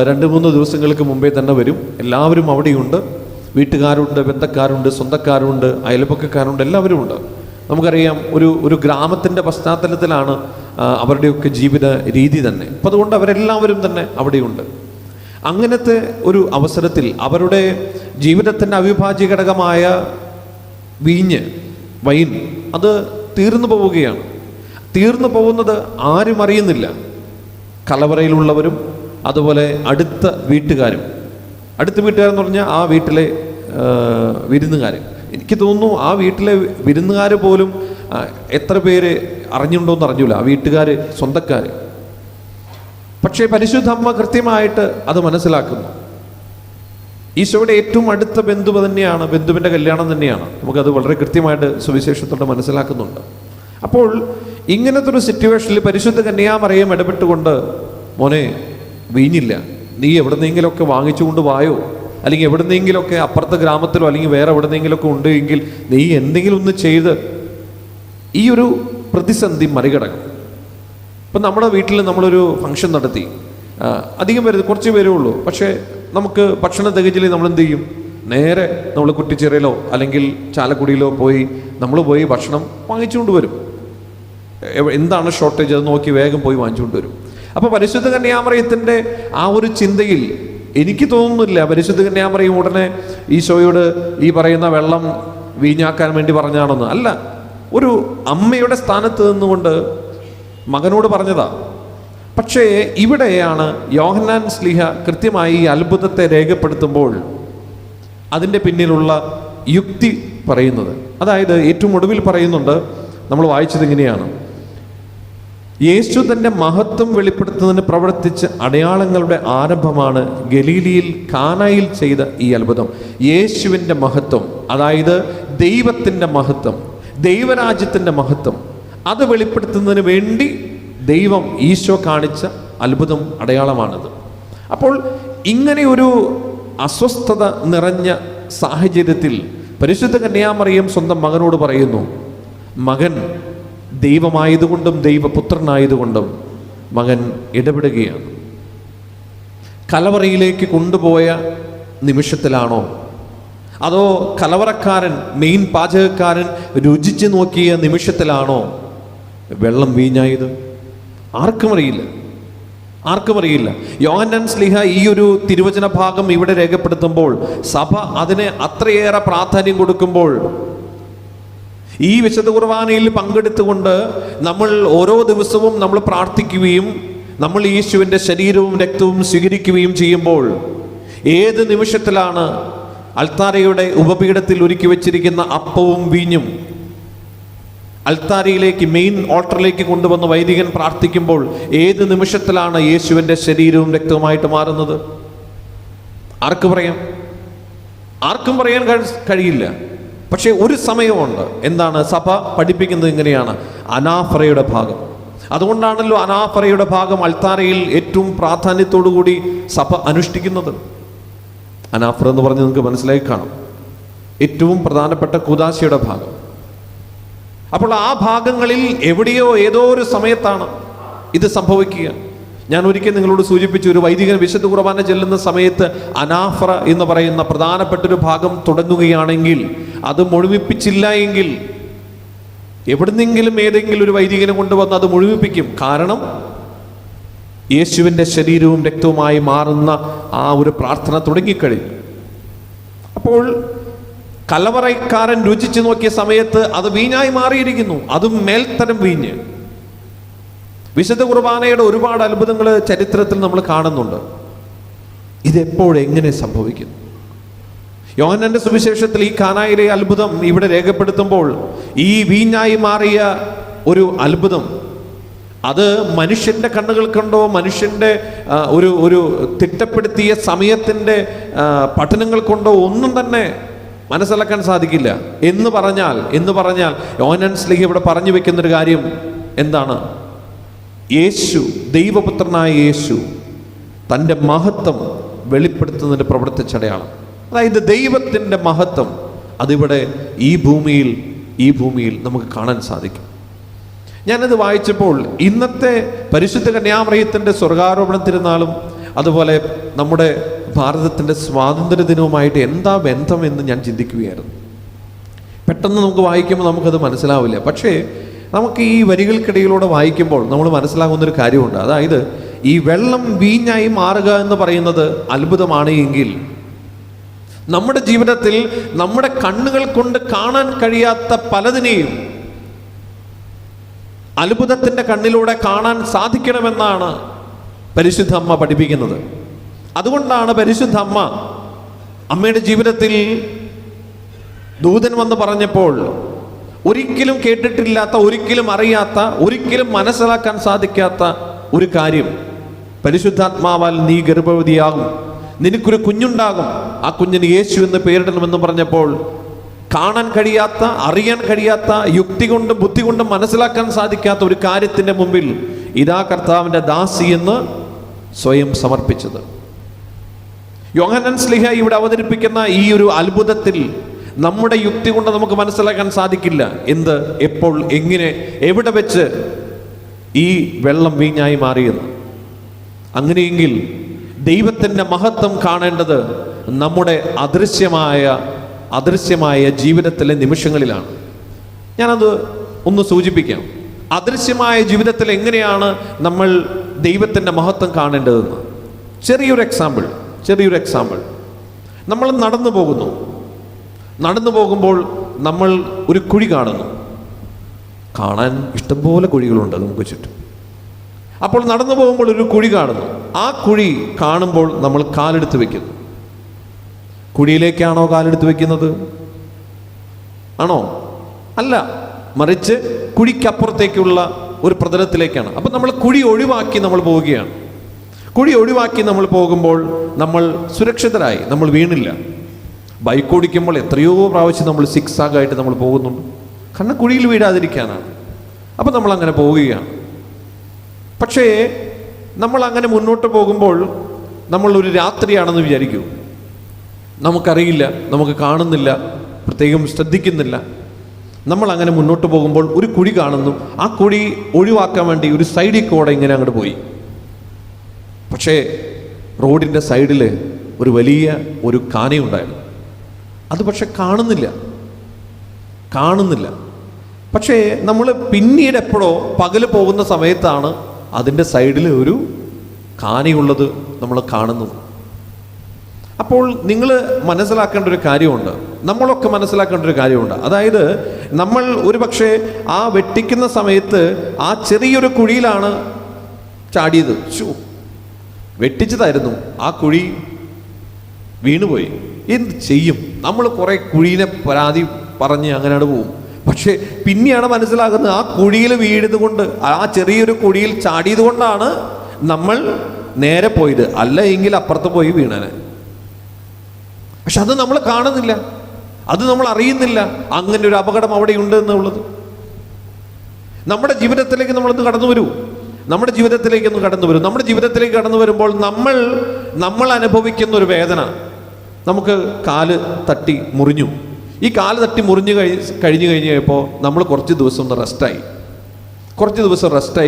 2-3 ദിവസങ്ങൾക്ക് മുമ്പേ തന്നെ വരും. എല്ലാവരും അവിടെയുണ്ട്. വീട്ടുകാരുണ്ട്, ബന്ധക്കാരുണ്ട്, സ്വന്തക്കാരുണ്ട്, അയൽപക്കക്കാരുണ്ട്, എല്ലാവരും ഉണ്ട്. നമുക്കറിയാം, ഒരു ഗ്രാമത്തിൻ്റെ പശ്ചാത്തലത്തിലാണ് അവരുടെയൊക്കെ ജീവിത രീതി തന്നെ. അപ്പം അതുകൊണ്ട് അവരെല്ലാവരും തന്നെ അവിടെയുണ്ട്. അങ്ങനത്തെ ഒരു അവസരത്തിൽ അവരുടെ ജീവിതത്തിൻ്റെ അവിഭാജ്യ ഘടകമായ വൈൻ അത് തീർന്നു പോവുകയാണ്. തീർന്നു പോകുന്നത് ആരും അറിയുന്നില്ല. കലവറയിലുള്ളവരും അതുപോലെ അടുത്ത വീട്ടുകാരെന്ന് പറഞ്ഞാൽ ആ വീട്ടിലെ വിരുന്നുകാർ. എനിക്ക് തോന്നുന്നു ആ വീട്ടിലെ വിരുന്നുകാർ പോലും എത്ര പേര് അറിഞ്ഞുണ്ടോയെന്ന് അറിഞ്ഞില്ല, ആ വീട്ടുകാർ, സ്വന്തക്കാർ. പക്ഷേ പരിശുദ്ധ അമ്മ കൃത്യമായിട്ട് അത് മനസ്സിലാക്കുന്നു. ഈശോയുടെ ഏറ്റവും അടുത്ത ബന്ധു തന്നെയാണ്, ബന്ധുവിൻ്റെ കല്യാണം തന്നെയാണ്. നമുക്കത് വളരെ കൃത്യമായിട്ട് സുവിശേഷത്തോടെ മനസ്സിലാക്കുന്നുണ്ട്. അപ്പോൾ ഇങ്ങനത്തെ ഒരു സിറ്റുവേഷനിൽ പരിശുദ്ധ കന്യാമറിയം ഇടപെട്ടുകൊണ്ട്, മോനെ വീഞ്ഞില്ല, നീ എവിടെന്നെങ്കിലുമൊക്കെ വാങ്ങിച്ചുകൊണ്ട് വായോ, അല്ലെങ്കിൽ എവിടെന്നെങ്കിലുമൊക്കെ അപ്പുറത്തെ ഗ്രാമത്തിലോ അല്ലെങ്കിൽ വേറെ എവിടെന്നെങ്കിലുമൊക്കെ ഉണ്ട് എങ്കിൽ നീ എന്തെങ്കിലും ഒന്ന് ചെയ്ത് ഈ ഒരു പ്രതിസന്ധി മറികടക്കും. ഇപ്പം നമ്മുടെ വീട്ടിൽ നമ്മളൊരു ഫംഗ്ഷൻ നടത്തി, അധികം പേര്, കുറച്ച് പേരേ ഉള്ളൂ, പക്ഷേ നമുക്ക് ഭക്ഷണം തികച്ചിൽ നമ്മൾ എന്ത് ചെയ്യും? നേരെ നമ്മൾ കുറ്റിച്ചിറയിലോ അല്ലെങ്കിൽ ചാലക്കുടിയിലോ പോയി ഭക്ഷണം വാങ്ങിച്ചുകൊണ്ട് വരും. എന്താണ് ഷോർട്ടേജ് അത് നോക്കി വേഗം പോയി വാങ്ങിച്ചുകൊണ്ട് വരും. അപ്പോൾ പരിശുദ്ധ കന്യാമറിയത്തിൻ്റെ ആ ഒരു ചിന്തയിൽ എനിക്ക് തോന്നുന്നില്ല പരിശുദ്ധ കന്യാമറിയം ഉടനെ ഈശോയോട് ഈ പറയുന്ന വെള്ളം വീഞ്ഞാക്കാൻ വേണ്ടി പറഞ്ഞാണെന്ന്. അല്ല, ഒരു അമ്മയുടെ സ്ഥാനത്ത് നിന്നുകൊണ്ട് മകനോട് പറഞ്ഞതാ. പക്ഷേ ഇവിടെയാണ് യോഹന്നാൻ ശ്ലീഹ കൃത്യമായി ഈ അത്ഭുതത്തെ രേഖപ്പെടുത്തുമ്പോൾ അതിൻ്റെ പിന്നിലുള്ള യുക്തി പറയുന്നത്. അതായത് ഏറ്റവും ഒടുവിൽ പറയുന്നുണ്ട്, നമ്മൾ വായിച്ചത് ഇങ്ങനെയാണ്: യേശു തൻ്റെ മഹത്വം വെളിപ്പെടുത്തുന്നതിന് പ്രവർത്തിച്ച അടയാളങ്ങളുടെ ആരംഭമാണ് ഗലീലിയിൽ കാനായിൽ ചെയ്ത ഈ അത്ഭുതം. യേശുവിൻ്റെ മഹത്വം, അതായത് ദൈവത്തിൻ്റെ മഹത്വം, ദൈവരാജ്യത്തിൻ്റെ മഹത്വം, അത് വെളിപ്പെടുത്തുന്നതിന് വേണ്ടി ദൈവം ഈശോ കാണിച്ച അത്ഭുതം, അടയാളമാണത്. അപ്പോൾ ഇങ്ങനെ ഒരു അസ്വസ്ഥത നിറഞ്ഞ സാഹചര്യത്തിൽ പരിശുദ്ധ കന്യാമറിയം സ്വന്തം മകനോട് പറയുന്നു, മകൻ ദൈവമായതുകൊണ്ടും ദൈവപുത്രനായതുകൊണ്ടും മകൻ ഇടപെടുകയാണ്. കലവറയിലേക്ക് കൊണ്ടുപോയ നിമിഷത്തിലാണോ, അതോ കലവറക്കാരൻ, മെയിൻ പാചകക്കാരൻ രുചിച്ച് നോക്കിയ നിമിഷത്തിലാണോ വെള്ളം വീഞ്ഞായത്? ആർക്കും അറിയില്ല. യോഹന്നാൻ ശ്ലീഹ ഈ ഒരു തിരുവചന ഭാഗം ഇവിടെ രേഖപ്പെടുത്തുമ്പോൾ, സഭ അതിന് അത്രയേറെ പ്രാധാന്യം കൊടുക്കുമ്പോൾ, ഈ വിശുദ്ധ കുർബാനയിൽ പങ്കെടുത്തുകൊണ്ട് നമ്മൾ ഓരോ ദിവസവും നമ്മൾ പ്രാർത്ഥിക്കുകയും നമ്മൾ യേശുവിൻ്റെ ശരീരവും രക്തവും സ്വീകരിക്കുകയും ചെയ്യുമ്പോൾ, ഏത് നിമിഷത്തിലാണ് അൾത്താരയുടെ ഉപപീഠത്തിൽ ഒരുക്കി വച്ചിരിക്കുന്ന അപ്പവും വീഞ്ഞും അൾത്താരയിലേക്ക്, മെയിൻ ഓൾട്ടറിലേക്ക് കൊണ്ടുവന്ന് വൈദികൻ പ്രാർത്ഥിക്കുമ്പോൾ, ഏത് നിമിഷത്തിലാണ് യേശുവിൻ്റെ ശരീരവും രക്തവുമായിട്ട് മാറുന്നത്? ആർക്കും പറയാൻ കഴിയില്ല. പക്ഷേ ഒരു സമയമുണ്ട്. എന്താണ് സഭ പഠിപ്പിക്കുന്നത്? ഇങ്ങനെയാണ്, അനാഫറയുടെ ഭാഗം. അതുകൊണ്ടാണല്ലോ അനാഫറയുടെ ഭാഗം അൾത്താരയിൽ ഏറ്റവും പ്രാധാന്യത്തോടുകൂടി സഭ അനുഷ്ഠിക്കുന്നത്. അനാഫറ എന്ന് പറഞ്ഞ് നിങ്ങൾക്ക് മനസ്സിലായി കാണും, ഏറ്റവും പ്രധാനപ്പെട്ട കൂദാശയുടെ ഭാഗം. അപ്പോൾ ആ ഭാഗങ്ങളിൽ എവിടെയോ ഏതോ ഒരു സമയത്താണ് ഇത് സംഭവിക്കുക. ഞാൻ ഒരിക്കൽ നിങ്ങളോട് സൂചിപ്പിച്ചു, ഒരു വൈദികൻ വിശുദ്ധ കുർബാന ചെല്ലുന്ന സമയത്ത് അനാഫറ എന്ന് പറയുന്ന പ്രധാനപ്പെട്ടൊരു ഭാഗം തുടങ്ങുകയാണെങ്കിൽ, അത് മുഴുമിപ്പിച്ചില്ല എങ്കിൽ എവിടുന്നെങ്കിലും ഏതെങ്കിലും ഒരു വൈദികനെ കൊണ്ടുവന്ന് അത് മുഴുമിപ്പിക്കും. കാരണം യേശുവിൻ്റെ ശരീരവും രക്തവുമായി മാറുന്ന ആ ഒരു പ്രാർത്ഥന തുടങ്ങിക്കഴിഞ്ഞു. അപ്പോൾ കലവറക്കാരൻ രുചിച്ചു നോക്കിയ സമയത്ത് അത് വീഞ്ഞായി മാറിയിരിക്കുന്നു, അതും മേൽത്തരം വീഞ്ഞ്. വിശുദ്ധ കുർബാനയുടെ ഒരുപാട് അത്ഭുതങ്ങൾ ചരിത്രത്തിൽ നമ്മൾ കാണുന്നുണ്ട്. ഇതെപ്പോഴെങ്ങനെ സംഭവിക്കുന്നു? യോഹന്നാന്റെ സുവിശേഷത്തിൽ ഈ കാനായിലെ അത്ഭുതം ഇവിടെ രേഖപ്പെടുത്തുമ്പോൾ, ഈ വീഞ്ഞായി മാറിയ ഒരു അത്ഭുതം അത് മനുഷ്യൻ്റെ കണ്ണുകൾ കൊണ്ടോ മനുഷ്യൻ്റെ ഒരു തിട്ടപ്പെടുത്തിയ സമയത്തിൻ്റെ പഠനങ്ങൾ കൊണ്ടോ ഒന്നും തന്നെ മനസ്സിലാക്കാൻ സാധിക്കില്ല. എന്ന് പറഞ്ഞാൽ യോഹന്നാൻ ശ്ലീഹ ഇവിടെ പറഞ്ഞു വെക്കുന്നൊരു കാര്യം എന്താണ്? യേശു, ദൈവപുത്രനായ യേശു തൻ്റെ മഹത്വം വെളിപ്പെടുത്തുന്നതിൻ്റെ പ്രവർത്തിച്ചടയാളം. അതായത് ദൈവത്തിൻ്റെ മഹത്വം അതിവിടെ ഈ ഭൂമിയിൽ നമുക്ക് കാണാൻ സാധിക്കും. ഞാനത് വായിച്ചപ്പോൾ ഇന്നത്തെ പരിശുദ്ധ കന്യാമറിയത്തിൻ്റെ സ്വർഗാരോപണ തിരുനാളും അതുപോലെ നമ്മുടെ ഭാരതത്തിൻ്റെ സ്വാതന്ത്ര്യ ദിനവുമായിട്ട് എന്താ ബന്ധം എന്ന് ഞാൻ ചിന്തിക്കുകയായിരുന്നു. പെട്ടെന്ന് നമുക്ക് വായിക്കുമ്പോൾ നമുക്കത് മനസ്സിലാവില്ല. പക്ഷേ നമുക്ക് ഈ വരികൾക്കിടയിലൂടെ വായിക്കുമ്പോൾ നമ്മൾ മനസ്സിലാകുന്നൊരു കാര്യമുണ്ട്. അതായത് ഈ വെള്ളം വീഞ്ഞായി മാറുക എന്ന് പറയുന്നത് അത്ഭുതമാണ് എങ്കിൽ, നമ്മുടെ ജീവിതത്തിൽ നമ്മുടെ കണ്ണുകൾ കൊണ്ട് കാണാൻ കഴിയാത്ത പലതിനെയും അത്ഭുതത്തിൻ്റെ കണ്ണിലൂടെ കാണാൻ സാധിക്കണമെന്നാണ് പരിശുദ്ധ അമ്മ പഠിപ്പിക്കുന്നത്. അതുകൊണ്ടാണ് പരിശുദ്ധ അമ്മയുടെ ജീവിതത്തിൽ ദൂതൻ വന്ന് പറഞ്ഞപ്പോൾ ഒരിക്കലും കേട്ടിട്ടില്ലാത്ത, ഒരിക്കലും അറിയാത്ത, ഒരിക്കലും മനസ്സിലാക്കാൻ സാധിക്കാത്ത ഒരു കാര്യം, പരിശുദ്ധാത്മാവാൽ നീ ഗർഭവതിയാകും, നിനക്കൊരു കുഞ്ഞുണ്ടാകും, ആ കുഞ്ഞിന് യേശു എന്ന് പേരിടണമെന്ന് പറഞ്ഞപ്പോൾ കാണാൻ കഴിയാത്ത, അറിയാൻ കഴിയാത്ത, യുക്തി കൊണ്ടും ബുദ്ധി കൊണ്ടും മനസ്സിലാക്കാൻ സാധിക്കാത്ത ഒരു കാര്യത്തിൻ്റെ മുമ്പിൽ ഇതാ കർത്താവിൻ്റെ ദാസി എന്ന് സ്വയം സമർപ്പിച്ചത്. യോഹന്നാൻ ശ്ലീഹ ഇവിടെ അവതരിപ്പിക്കുന്ന ഈ ഒരു അത്ഭുതത്തിൽ നമ്മുടെ യുക്തി കൊണ്ട് നമുക്ക് മനസ്സിലാക്കാൻ സാധിക്കില്ല എന്ത്, എപ്പോൾ, എങ്ങനെ, എവിടെ വെച്ച് ഈ വെള്ളം വീഞ്ഞായി മാറിയെന്ന്. അങ്ങനെയെങ്കിൽ ദൈവത്തിൻ്റെ മഹത്വം കാണേണ്ടത് നമ്മുടെ അദൃശ്യമായ ജീവിതത്തിലെ നിമിഷങ്ങളിലാണ്. ഞാനത് ഒന്ന് സൂചിപ്പിക്കാം. അദൃശ്യമായ ജീവിതത്തിൽ എങ്ങനെയാണ് നമ്മൾ ദൈവത്തിൻ്റെ മഹത്വം കാണേണ്ടതെന്ന് ചെറിയൊരു എക്സാമ്പിൾ. നമ്മൾ നടന്നു പോകുമ്പോൾ നമ്മൾ ഒരു കുഴി കാണാൻ ഇഷ്ടംപോലെ കുഴികളുണ്ട് നമുക്ക് ചുറ്റും. അപ്പോൾ നടന്നു പോകുമ്പോൾ ഒരു കുഴി കാണുന്നു. ആ കുഴി കാണുമ്പോൾ നമ്മൾ കാലെടുത്ത് വെക്കുന്നു. കുഴിയിലേക്കാണോ കാലെടുത്ത് വെക്കുന്നത്? ആണോ? അല്ല, മറിച്ച് കുഴിക്കപ്പുറത്തേക്കുള്ള ഒരു പ്രതലത്തിലേക്കാണ്. അപ്പം നമ്മൾ കുഴി ഒഴിവാക്കി നമ്മൾ പോവുകയാണ്. കുഴി ഒഴിവാക്കി നമ്മൾ പോകുമ്പോൾ നമ്മൾ സുരക്ഷിതരായി, നമ്മൾ വീണില്ല. ബൈക്ക് ഓടിക്കുമ്പോൾ എത്രയോ പ്രാവശ്യം നമ്മൾ സിക്സാഗായിട്ട് നമ്മൾ പോകുന്നുണ്ട്, കാരണം കുഴിയിൽ വീഴാതിരിക്കാനാണ്. അപ്പം നമ്മൾ അങ്ങനെ പോവുകയാണ്. പക്ഷേ നമ്മൾ അങ്ങനെ മുന്നോട്ട് പോകുമ്പോൾ നമ്മൾ ഒരു രാത്രിയാണെന്ന് വിചാരിക്കൂ. നമുക്കറിയില്ല, നമുക്ക് കാണുന്നില്ല, പ്രത്യേകം ശ്രദ്ധിക്കുന്നില്ല. നമ്മൾ അങ്ങനെ മുന്നോട്ട് പോകുമ്പോൾ ഒരു കുഴി കാണുന്നു. ആ കുഴി ഒഴിവാക്കാൻ വേണ്ടി ഒരു സൈഡിൽ കൂടെ ഇങ്ങനെ അങ്ങോട്ട് പോയി. പക്ഷേ റോഡിൻ്റെ സൈഡിൽ ഒരു വലിയ ഒരു കാനയുണ്ടായിരുന്നു. അത് പക്ഷെ കാണുന്നില്ല. പക്ഷേ നമ്മൾ പിന്നീട് എപ്പോഴോ പകൽ പോകുന്ന സമയത്താണ് അതിൻ്റെ സൈഡിൽ ഒരു കാനയുള്ളത് നമ്മൾ കാണുന്നത്. അപ്പോൾ നിങ്ങൾ മനസ്സിലാക്കേണ്ട ഒരു കാര്യമുണ്ട്, നമ്മളൊക്കെ മനസ്സിലാക്കേണ്ട ഒരു കാര്യമുണ്ട്. അതായത് നമ്മൾ ഒരു പക്ഷേ ആ വെട്ടിക്കുന്ന സമയത്ത് ആ ചെറിയൊരു കുഴിയിലാണ് ചാടിയത്. വെട്ടിച്ചതായിരുന്നു, ആ കുഴി വീണുപോയി. എന്ത് ചെയ്യും? നമ്മൾ കുറേ കുഴീനെ പരാതി പറഞ്ഞ് അങ്ങനെയാണ് പോവും. പക്ഷേ പിന്നെയാണ് മനസ്സിലാകുന്നത് ആ കുഴിയിൽ വീഴുന്നത് കൊണ്ട്, ആ ചെറിയൊരു കുഴിയിൽ ചാടിയത് കൊണ്ടാണ് നമ്മൾ നേരെ പോയത്. അല്ല എങ്കിൽ അപ്പുറത്ത് പോയി വീണനെ. പക്ഷെ അത് നമ്മൾ കാണുന്നില്ല, അത് നമ്മൾ അറിയുന്നില്ല അങ്ങനെ ഒരു അപകടം അവിടെ ഉണ്ട് എന്നുള്ളത്. നമ്മുടെ ജീവിതത്തിലേക്ക് നമ്മളൊന്ന് കടന്നു വരൂ, നമ്മുടെ ജീവിതത്തിലേക്ക് കടന്നു വരുമ്പോൾ നമ്മൾ അനുഭവിക്കുന്ന ഒരു വേദന. നമുക്ക് കാല് തട്ടി മുറിഞ്ഞു. ഈ കാല് തട്ടി മുറിഞ്ഞു കഴിഞ്ഞു കഴിഞ്ഞപ്പോൾ നമ്മൾ കുറച്ച് ദിവസം ഒന്ന് റെസ്റ്റായി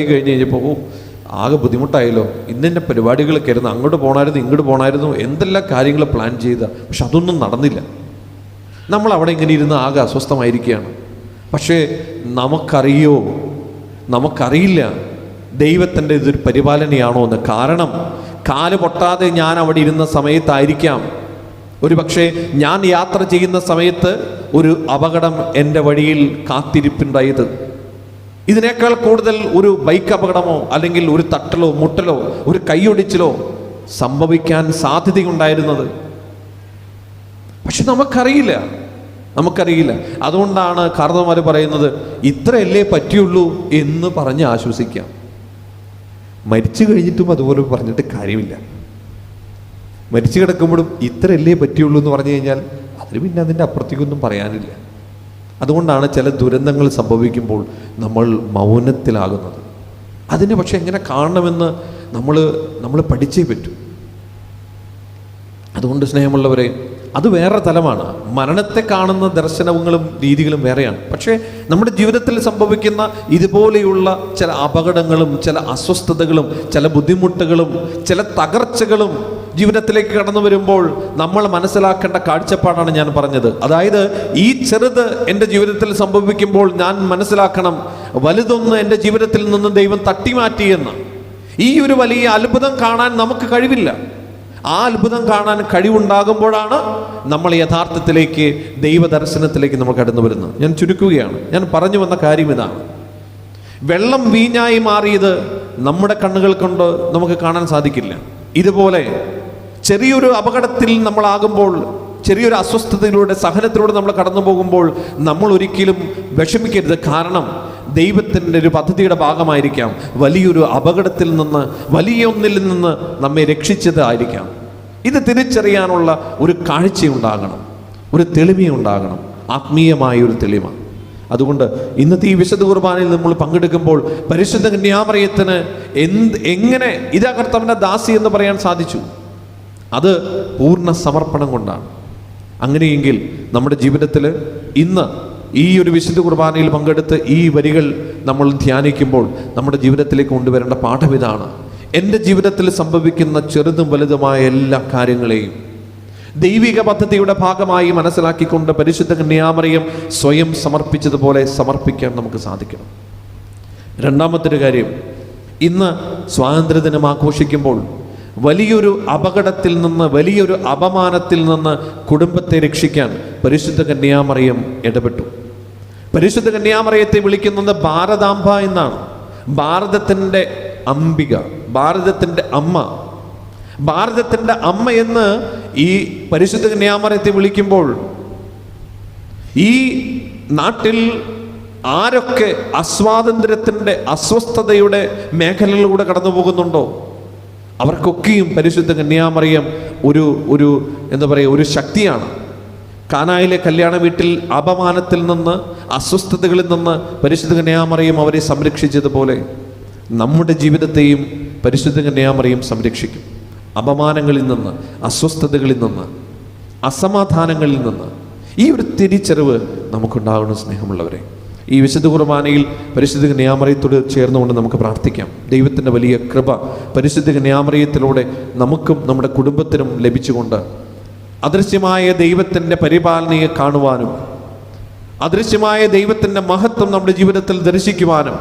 കഴിഞ്ഞ് കഴിഞ്ഞപ്പോൾ ആകെ ബുദ്ധിമുട്ടായല്ലോ, ഇന്നെ പരിപാടികളൊക്കെ ആയിരുന്നു, അങ്ങോട്ട് പോകണമായിരുന്നു, ഇങ്ങോട്ട് പോകണമായിരുന്നു, എന്തെല്ലാം കാര്യങ്ങൾ പ്ലാൻ ചെയ്ത, പക്ഷെ അതൊന്നും നടന്നില്ല. നമ്മൾ അവിടെ ഇങ്ങനെ ഇരുന്ന് ആകെ അസ്വസ്ഥമായിരിക്കുകയാണ്. പക്ഷേ നമുക്കറിയില്ല ദൈവത്തിൻ്റെ ഇതൊരു പരിപാലനയാണോ എന്ന്. കാരണം കാല് പൊട്ടാതെ ഞാൻ അവിടെ ഇരുന്ന സമയത്തായിരിക്കാം ഒരു പക്ഷേ ഞാൻ യാത്ര ചെയ്യുന്ന സമയത്ത് ഒരു അപകടം എൻ്റെ വഴിയിൽ കാത്തിരിപ്പുണ്ടായത്. ഇതിനേക്കാൾ കൂടുതൽ ഒരു ബൈക്ക് അപകടമോ അല്ലെങ്കിൽ ഒരു തട്ടലോ മുട്ടലോ ഒരു കൈയൊടിച്ചിലോ സംഭവിക്കാൻ സാധ്യതയുണ്ടായിരുന്നത്. പക്ഷെ നമുക്കറിയില്ല. അതുകൊണ്ടാണ് കാർന്നവന്മാർ പറയുന്നത് ഇത്രയല്ലേ പറ്റിയുള്ളൂ എന്ന് പറഞ്ഞ് ആശ്വസിക്കാം. മരിച്ചു കഴിഞ്ഞിട്ടും അതുപോലെ പറഞ്ഞിട്ട് കാര്യമില്ല. മരിച്ചു കിടക്കുമ്പോഴും ഇത്രയല്ലേ പറ്റിയുള്ളൂ എന്ന് പറഞ്ഞു കഴിഞ്ഞാൽ അതിന് പിന്നെ അതിൻ്റെ അപ്പുറത്തേക്കൊന്നും പറയാനില്ല. അതുകൊണ്ടാണ് ചില ദുരന്തങ്ങൾ സംഭവിക്കുമ്പോൾ നമ്മൾ മൗനത്തിലാകുന്നത്. അതിനെ പക്ഷെ എങ്ങനെ കാണണമെന്ന് നമ്മൾ പഠിച്ചേ പറ്റൂ. അതുകൊണ്ട് സ്നേഹമുള്ളവരെ, അത് വേറെ തലമാണ്. മരണത്തെ കാണുന്ന ദർശനങ്ങളും രീതികളും വേറെയാണ്. പക്ഷേ നമ്മുടെ ജീവിതത്തിൽ സംഭവിക്കുന്ന ഇതുപോലെയുള്ള ചില അപകടങ്ങളും ചില അസ്വസ്ഥതകളും ചില ബുദ്ധിമുട്ടുകളും ചില തകർച്ചകളും ജീവിതത്തിലേക്ക് കടന്നു വരുമ്പോൾ നമ്മൾ മനസ്സിലാക്കേണ്ട കാഴ്ചപ്പാടാണ് ഞാൻ പറഞ്ഞത്. അതായത് ഈ ചെറുത് എൻ്റെ ജീവിതത്തിൽ സംഭവിക്കുമ്പോൾ ഞാൻ മനസ്സിലാക്കണം വലുതൊന്ന് എൻ്റെ ജീവിതത്തിൽ നിന്ന് ദൈവം തട്ടിമാറ്റിയെന്ന്. ഈ ഒരു വലിയ അത്ഭുതം കാണാൻ നമുക്ക് കഴിവില്ല. ആ അത്ഭുതം കാണാൻ കഴിവുണ്ടാകുമ്പോഴാണ് നമ്മൾ യഥാർത്ഥത്തിലേക്ക് ദൈവദർശനത്തിലേക്ക് നമ്മൾ കടന്നു വരുന്നത്. ഞാൻ ചുരുക്കുകയാണ്. ഞാൻ പറഞ്ഞു വന്ന കാര്യം ഇതാണ്. വെള്ളം വീഞ്ഞായി മാറിയത് നമ്മുടെ കണ്ണുകൾ കൊണ്ട് നമുക്ക് കാണാൻ സാധിക്കില്ല. ഇതുപോലെ ചെറിയൊരു അപകടത്തിൽ നമ്മളാകുമ്പോൾ, ചെറിയൊരു അസ്വസ്ഥതയിലൂടെ സഹനത്തിലൂടെ നമ്മൾ കടന്നു പോകുമ്പോൾ നമ്മൾ ഒരിക്കലും വിഷമിക്കരുത്. കാരണം ദൈവത്തിൻ്റെ ഒരു പദ്ധതിയുടെ ഭാഗമായിരിക്കാം വലിയൊരു അപകടത്തിൽ നിന്ന്, വലിയ ഒന്നിൽ നിന്ന് നമ്മെ രക്ഷിച്ചതായിരിക്കാം. ഇത് തിരിച്ചറിയാനുള്ള ഒരു കാഴ്ചയുണ്ടാകണം, ഒരു തെളിമയുണ്ടാകണം, ആത്മീയമായ ഒരു തെളിമ. അതുകൊണ്ട് ഇന്നത്തെ ഈ വിശുദ്ധ കുർബാനയിൽ നമ്മൾ പങ്കെടുക്കുമ്പോൾ പരിശുദ്ധ കന്യാമറിയത്തിന് എങ്ങനെ ഇതാ കർത്താവിൻ്റെ ദാസി എന്ന് പറയാൻ സാധിച്ചു? അത് പൂർണ്ണ സമർപ്പണം കൊണ്ടാണ്. അങ്ങനെയെങ്കിൽ നമ്മുടെ ജീവിതത്തിൽ ഇന്ന് ഈ ഒരു വിശുദ്ധ കുർബാനയിൽ പങ്കെടുത്ത് ഈ വരികൾ നമ്മൾ ധ്യാനിക്കുമ്പോൾ നമ്മുടെ ജീവിതത്തിലേക്ക് കൊണ്ടുവരേണ്ട പാഠം ഇതാണ്. എൻ്റെ ജീവിതത്തിൽ സംഭവിക്കുന്ന ചെറുതും വലുതുമായ എല്ലാ കാര്യങ്ങളെയും ദൈവിക പദ്ധതിയുടെ ഭാഗമായി മനസ്സിലാക്കിക്കൊണ്ട് പരിശുദ്ധ കന്യാമറിയം സ്വയം സമർപ്പിച്ചതുപോലെ സമർപ്പിക്കാൻ നമുക്ക് സാധിക്കണം. രണ്ടാമത്തെ കാര്യം, ഇന്ന് സ്വാതന്ത്ര്യദിനം ആഘോഷിക്കുമ്പോൾ വലിയൊരു അപകടത്തിൽ നിന്ന്, വലിയൊരു അപമാനത്തിൽ നിന്ന് കുടുംബത്തെ രക്ഷിക്കാൻ പരിശുദ്ധ കന്യാമറിയം ഇടപെട്ടു. പരിശുദ്ധ കന്യാമറിയത്തെ വിളിക്കുന്നത് ഭാരതാംബ എന്നാണ്. ഭാരതത്തിൻ്റെ അംബിക, ഭാരതത്തിൻ്റെ അമ്മ. ഭാരതത്തിൻ്റെ അമ്മ എന്ന് ഈ പരിശുദ്ധ കന്യാമറിയത്തെ വിളിക്കുമ്പോൾ ഈ നാട്ടിൽ ആരൊക്കെ അസ്വാതന്ത്ര്യത്തിൻ്റെ, അസ്വസ്ഥതയുടെ മേഖലകളിലൂടെ കടന്നു പോകുന്നുണ്ടോ അവർക്കൊക്കെയും പരിശുദ്ധ കന്യാമറിയം ഒരു എന്താ പറയുക, ഒരു ശക്തിയാണ്. കാനായിലെ കല്യാണ വീട്ടിൽ അപമാനത്തിൽ നിന്ന്, അസ്വസ്ഥതകളിൽ നിന്ന് പരിശുദ്ധ കന്യാമറിയം അവരെ സംരക്ഷിച്ചതുപോലെ നമ്മുടെ ജീവിതത്തെയും പരിശുദ്ധ കന്യാമറിയം സംരക്ഷിക്കും. അപമാനങ്ങളിൽ നിന്ന്, അസ്വസ്ഥതകളിൽ നിന്ന്. അസമാധാനങ്ങളിൽ നിന്ന് ഈ ഒരു തിരിച്ചറിവ് നമുക്കുണ്ടാകണം. സ്നേഹമുള്ളവരെ, ഈ വിശുദ്ധ കുർബാനയിൽ പരിശുദ്ധ കന്യാമറിയത്തോട് ചേർന്നുകൊണ്ട് നമുക്ക് പ്രാർത്ഥിക്കാം. ദൈവത്തിൻ്റെ വലിയ കൃപ പരിശുദ്ധ കന്യാമറിയത്തിലൂടെ നമുക്കും നമ്മുടെ കുടുംബത്തിനും ലഭിച്ചുകൊണ്ട് അദൃശ്യമായ ദൈവത്തിൻ്റെ പരിപാലനയെ കാണുവാനും അദൃശ്യമായ ദൈവത്തിൻ്റെ മഹത്വം നമ്മുടെ ജീവിതത്തിൽ ദർശിക്കുവാനും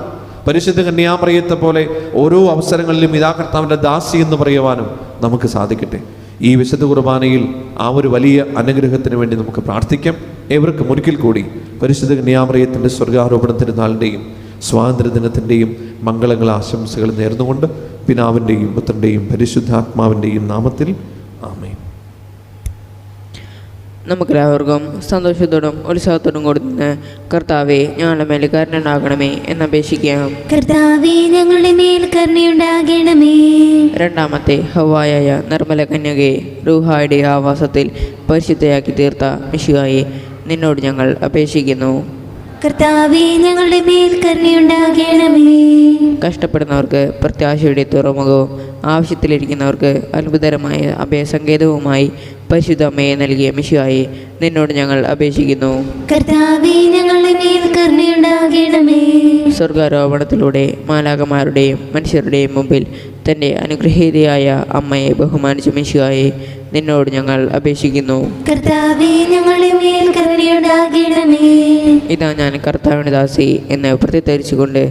പരിശുദ്ധ കന്യാമറിയത്തെ പോലെ ഓരോ അവസരങ്ങളിലും ഇതാ കർത്താവിൻ്റെ ദാസി എന്ന് പറയുവാനും നമുക്ക് സാധിക്കട്ടെ. ഈ വിശുദ്ധ കുർബാനയിൽ ആ ഒരു വലിയ അനുഗ്രഹത്തിന് വേണ്ടി നമുക്ക് പ്രാർത്ഥിക്കാം. ഏവർക്കും ഒരിക്കൽ കൂടി പരിശുദ്ധ കന്യാമറിയത്തിൻ്റെ സ്വർഗാരോപണ തിരുനാളിൻ്റെയും സ്വാതന്ത്ര്യദിനത്തിൻ്റെയും മംഗളങ്ങൾ ആശംസകൾ നേർന്നുകൊണ്ട് പിതാവിൻ്റെയും പുത്രൻ്റെയും പരിശുദ്ധാത്മാവിൻ്റെയും നാമത്തിൽ ആമേൻ. നമുക്കെല്ലാവർക്കും സന്തോഷത്തോടും ഉത്സാഹത്തോടും കൂടി നിന്ന് കർത്താവെ ഞങ്ങളുടെ മേൽ കരുണയുണ്ടാകണമേ എന്നപേക്ഷിക്കാം. കർത്താവേ ഞങ്ങളുടെ മേൽ കരുണയുണ്ടാകണമേ. രണ്ടാമത്തെ ഹവ്വായായ നിർമ്മല കന്യകയെ റൂഹായുടെ ആവാസത്തിൽ പരിശുദ്ധയാക്കി തീർത്ത മിശിഹായെ നിന്നോട് ഞങ്ങൾ അപേക്ഷിക്കുന്നു. കർത്താവേ ഞങ്ങളുടെ മേൽ കരുണയുണ്ടാകണമേ. കഷ്ടപ്പെടുന്നവർക്ക് പ്രത്യാശയുടെ തുറമുഖവും ആവശ്യത്തിലിരിക്കുന്നവർക്ക് അത്ഭുതകരമായ അഭയസങ്കേതവുമായി പരിശുദ്ധ അമ്മയെ നൽകിയ മിശിഹായെ നിന്നോട് ഞങ്ങൾ അപേക്ഷിക്കുന്നു. കർത്താവേ ഞങ്ങളുടെ മേൽ കരുണയുണ്ടാകണമേ. സ്വർഗാരോപണത്തിലൂടെ മാലാഖമാരുടെയും മനുഷ്യരുടെയും മുമ്പിൽ തൻ്റെ അനുഗ്രഹീതയായ അമ്മയെ ബഹുമാനിച്ച മിശിഹായെ നിന്നോട് ഞങ്ങൾ അപേക്ഷിക്കുന്നു. കർത്താവേ ഞങ്ങളുടെ മേൽ കരുണയുണ്ടാകണമേ. ഇതാ ഞാൻ കർത്താവിൻ്റെ ദാസി എന്ന് പ്രത്യുദ്ധരിച്ചുകൊണ്ട്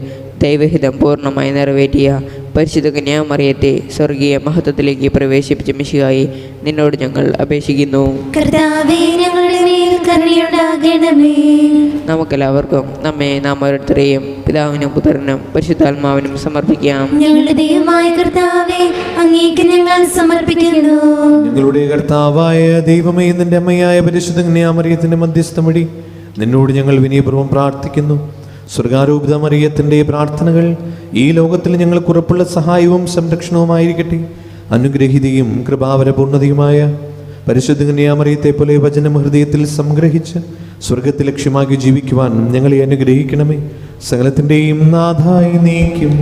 ദൈവഹിതം പൂർണ്ണമായി നിറവേറ്റിയ പരിശുദ്ധ കന്യാമറിയത്തെ സ്വർഗീയ മഹത്വത്തിലേക്ക് പ്രവേശിപ്പിച്ച മിശിഹായെ നിന്നോട് ഞങ്ങൾ അപേക്ഷിക്കുന്നു. കർത്താവേ ഞങ്ങളുടെ മേൽ കരുണയുണ്ടാകണമേ. നമുക്കെല്ലാവർക്കും നാം ഓരോരുത്തരെയും പിതാവിനും പുത്രനും പരിശുദ്ധാത്മാവിനും സമർപ്പിക്കാം. ഞങ്ങളുടെ ദൈവമായ കർത്താവേ അങ്ങേക്ക് ഞങ്ങൾ സമർപ്പിക്കുന്നു. ഞങ്ങളുടെ കർത്താവായ ദൈവമേ, നിന്റെ അമ്മയായ പരിശുദ്ധ കന്യാമറിയത്തിൻ്റെ മധ്യസ്ഥം വഴി നിന്നോട് ഞങ്ങൾ വിനയപൂർവ്വം പ്രാർത്ഥിക്കുന്നു. സ്വർഗാരൂപിത മറിയത്തിൻ്റെ പ്രാർത്ഥനകൾ ഈ ലോകത്തിൽ ഞങ്ങൾക്ക് ഉറപ്പുള്ള സഹായവും സംരക്ഷണവുമായിരിക്കട്ടെ. അനുഗ്രഹീതയും കൃപാവരപൂർണ്ണതയുമായ പരിശുദ്ധ കന്യാമറിയത്തെ പോലെ വചനം ഹൃദയത്തിൽ സംഗ്രഹിച്ച് സ്വർഗത്തിൽ ലക്ഷ്യമാക്കി ജീവിക്കുവാൻ ഞങ്ങളെ അനുഗ്രഹിക്കണമേ. സകലത്തിൻ്റെയും നാഥായി നീക്കും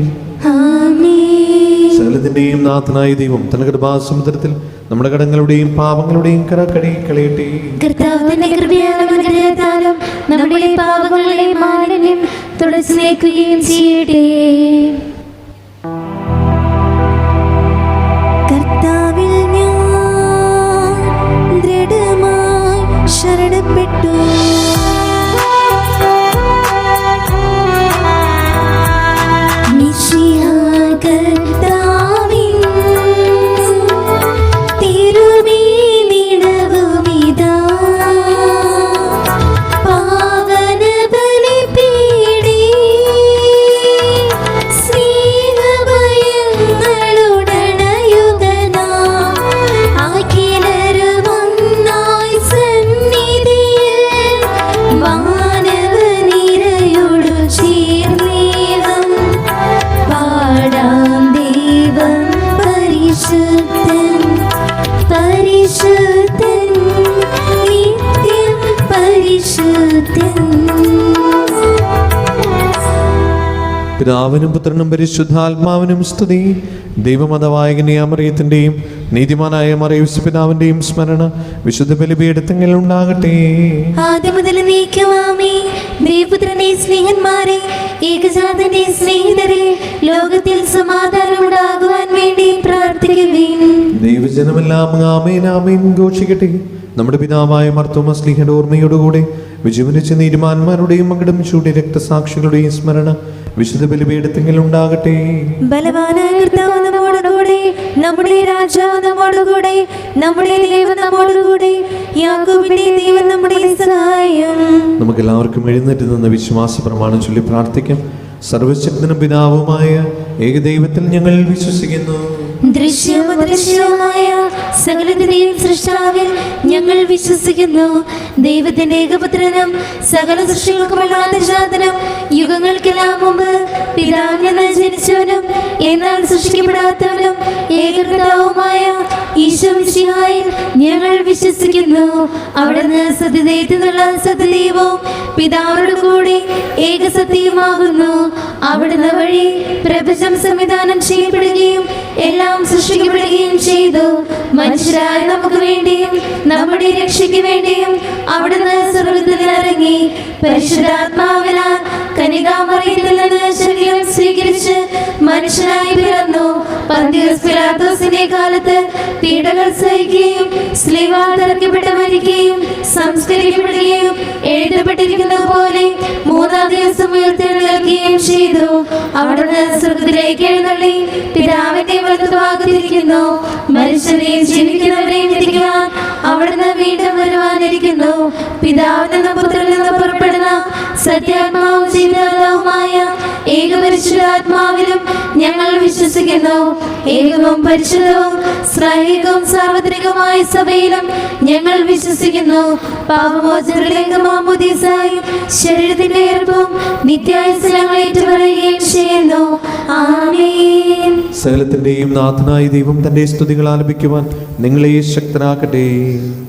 സകലത്തിൻ്റെയും നാഥനായ ദൈവം തന്റെ കൃപാസമുദ്രത്തിൽ നമ്മുടെ കടങ്ങളുടെയും പാപങ്ങളുടെയും കറക്കടി കളയട്ടെ. കർത്താവിന്റെ കൃപയാലും അനുഗ്രഹത്താലും നമ്മുടെ പാപങ്ങളുടെ മാലിന്യം തുടച്ചു നീക്കുകയും ചെയ്യട്ടെ. കർത്താവിൽ ഞാൻ ദൃഢമായി ശരണപ്പെട്ടു. പിതാവിനും പുത്രനും പരിശുദ്ധാത്മാവിനും സ്തുതി. ദൈവമതവായ കന്യാമറിയത്തിൻ്റെയും നീതിമാനായ മറിയൂസ് പിതാവിൻ്റെയും സ്മരണ വിശുദ്ധ ബലിപീഠത്തിൽ ഉണ്ടാകട്ടെ. ആദ്യം മുതൽ നീക്കുവാമേ. ദൈവപുത്രന്റെ സ്നേഹന്മാരെ, ഏകജാതന്റെ സ്നേഹിതരെ, ലോകത്തിൽ സമാധാനം ഉണ്ടാകുവാൻ വേണ്ടി പ്രാർത്ഥിക്കുവിൻ. ദൈവജനമെല്ലാം ആമേൻ ആമേൻ ഘോഷിക്കട്ടെ. നമ്മുടെ പിതാവായ മർത്തോമാ ശ്ലീഹയുടെ ഓർമ്മയോടുകൂടെ വിജുവനിച്ച നീതിമാന്മാരുടെയും മകടം ചൂടി രക്തസാക്ഷികളുടെയും സ്മരണ വിശുദ്ധ ബലിപീഠത്തിൽ ഉണ്ടാകട്ടെ. ബലവാനായ കർത്താവ് നമ്മോടുകൂടെ, നമ്മുടെ രാജാവ് നമ്മോടുകൂടെ, നമ്മുടെ ദൈവം നമ്മോടുകൂടെ, യാക്കോബിന്റെ ദൈവം നമ്മുടെ സഹായം. നമുക്ക് എല്ലാവർക്കും എഴുന്നേറ്റ് നിന്ന് വിശ്വാസ പ്രമാണം ചൊല്ലി പ്രാർത്ഥിക്കാം. സർവശക്തനും പിതാവുമായ ഏകദൈവത്തിൽ ഞങ്ങൾ വിശ്വസിക്കുന്നു. ദൃശ്യമദൃശ്യവുമായ സകലത്തിന്റെയും സൃഷ്ടാവിൽ ഞങ്ങൾ വിശ്വസിക്കുന്നു. ദൈവത്തിന്റെ ഏകപുത്രനും സകല സൃഷ്ടികൾക്കുമുള്ള ആദിജാതനും യുഗങ്ങൾക്കെല്ലാം മുമ്പ് പിതാവിൽ നിന്ന് ജനിച്ചവനും എന്നാൽ സൃഷ്ടിക്കപ്പെടാത്തവനും ഏകകർത്താവുമായ ഈശോ മിശിഹായിൽ ഞങ്ങൾ വിശ്വസിക്കുന്നു. അവിടുന്ന് സത്യദൈവത്തിനുള്ള സത്യദൈവവും പിതാവിനോട് കൂടി ഏകസത്യമാകുന്നു. അവിടുന്ന് വഴി പ്രപഞ്ചം സംവിധാനം ചെയ്യപ്പെടുകയും എല്ലാം സൃഷ്ടിക്കപ്പെടുകയും ചെയ്തു. മനുഷ്യരായ നമുക്ക് വേണ്ടിയും നമ്മുടെ രക്ഷയ്ക്ക് വേണ്ടിയും അവിടുന്ന് സ്വർഗ്ഗത്തിൽ ഇറങ്ങി പരിശുദ്ധാത്മാവിനാൽ കന്യകാമറിയത്തിൽ നിന്ന് ശരീരം സ്വീകരിച്ച് മനുഷ്യനായി പിറന്നു. പന്തിയോസ് പിലാത്തോസിന്റെ കാലത്ത് പീഡകൾ സഹിക്കുകയും സ്ലീവാൽ തറയ്ക്കപ്പെട്ട് മരിക്കുകയും സംസ്കരിക്കപ്പെടുകയും എഴുതപ്പെട്ടിരിക്കുന്ന പോലെ മൂന്നാം ദിവസം ഉയർത്തെഴുന്നേൽക്കുകയും ചെയ്തു. അവിടുന്ന് സ്വർഗ്ഗത്തിലേക്ക് എഴുന്നള്ളി പിതാവിന്റെ വലതുഭാഗത്തിരിക്കുന്നു. മനുഷ്യരെയും ജീവിക്കുന്നവരെയും വിധിക്കുവാൻ അവിടുന്ന് വീണ്ടും വരുവാനിരിക്കുന്നു. പിതാവിൽ നിന്നും പുത്രനിൽ നിന്നും പുറപ്പെടുന്ന സത്യാത്മാവും ജീവിതാത്മാവുമായ ഏകപരിശുദ്ധാത്മാവിലും ഞങ്ങൾ വിശ്വസിക്കുന്നു. ഏകവും പരിശുദ്ധവും ശ്രേഷ്ഠവും സാർവത്രികവുമായ സഭയിലും ഞങ്ങൾ വിശ്വസിക്കുന്നു. പാപമോചനത്തിലേക്ക് മാമോദീസായും ശരീരത്തിന്റെ ഉയർപ്പും നിത്യായുസ്സും ഞങ്ങൾ ഏറ്റുപറയുകയും ചെയ്യുന്നു. ആമേൻ. സകലത്തിന്റെയും നാഥനായ ദൈവം തന്റെ സ്തുതികൾ ആലപിക്കുവാൻ നിങ്ങളെ ശക്തനാക്കട്ടെ.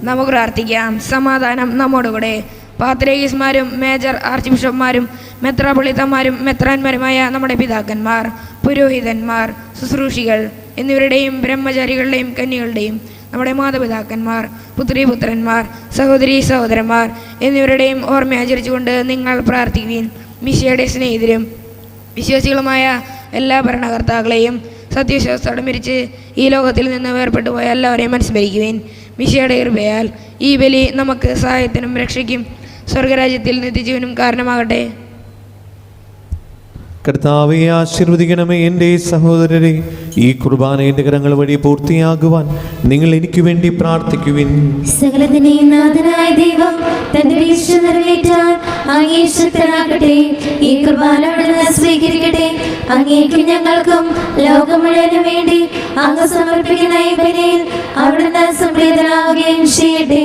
നമുക്ക് പ്രാർത്ഥിക്കാം. സമാധാനം നമ്മോടുകൂടെ. പാത്രീകന്മാരും മേജർ ആർച്ച് ബിഷപ്പ്മാരും മെത്രാപ്പൊളീത്തമാരും മെത്രാന്മാരുമായ നമ്മുടെ പിതാക്കന്മാർ, പുരോഹിതന്മാർ, ശുശ്രൂഷികൾ എന്നിവരുടെയും ബ്രഹ്മചാരികളുടെയും കന്യകളുടെയും നമ്മുടെ മാതാപിതാക്കന്മാർ, പുത്രീപുത്രന്മാർ, സഹോദരീ സഹോദരന്മാർ എന്നിവരുടെയും ഓർമ്മ ആചരിച്ചുകൊണ്ട് നിങ്ങൾ പ്രാർത്ഥിക്കുവിൻ. മിശിഹയുടെ സ്നേഹിതരും വിശ്വാസികളുമായ എല്ലാ ഭരണകർത്താക്കളെയും സത്യവിശ്വാസത്തോടെ മരിച്ച് ഈ ലോകത്തിൽ നിന്ന് വേർപെട്ടു പോയ എല്ലാവരെയും അനുസ്മരിക്കുവിൻ. മിശിഹയുടെ കൃപയാൽ ഈ ബലി നമുക്ക് സഹായത്തിനും രക്ഷയ്ക്കും സ്വർഗരാജ്യത്തിൽ നിത്യജീവനും കാരണമാകട്ടെ. കർത്താവെ ആശീർവദിക്കണമേ. എൻ്റെ സഹോദരരെ, ഈ കുർബാന എൻ്റെ കരങ്ങൾ വഴി പൂർത്തിയാകുവാൻ നിങ്ങൾ എനിക്ക് വേണ്ടി പ്രാർത്ഥിക്കുവിൻ. സകലത്തിന്റെയും നാഥനായ ദൈവം തന്റെ വീഴ്ച നിറവേറ്റാൻ അങ്ങേ ശക്തനാകട്ടെ. ഈ കുർബാന അവിടുന്ന് സ്വീകരിക്കട്ടെ. അങ്ങേക്കും ഞങ്ങൾക്കും ലോകം മുഴുവനും വേണ്ടി അങ്ങ് സമർപ്പിക്കുന്ന ഈ ബലിയിൽ അവിടുന്ന് സംപ്രീതനാവുകയും ചെയ്യട്ടെ.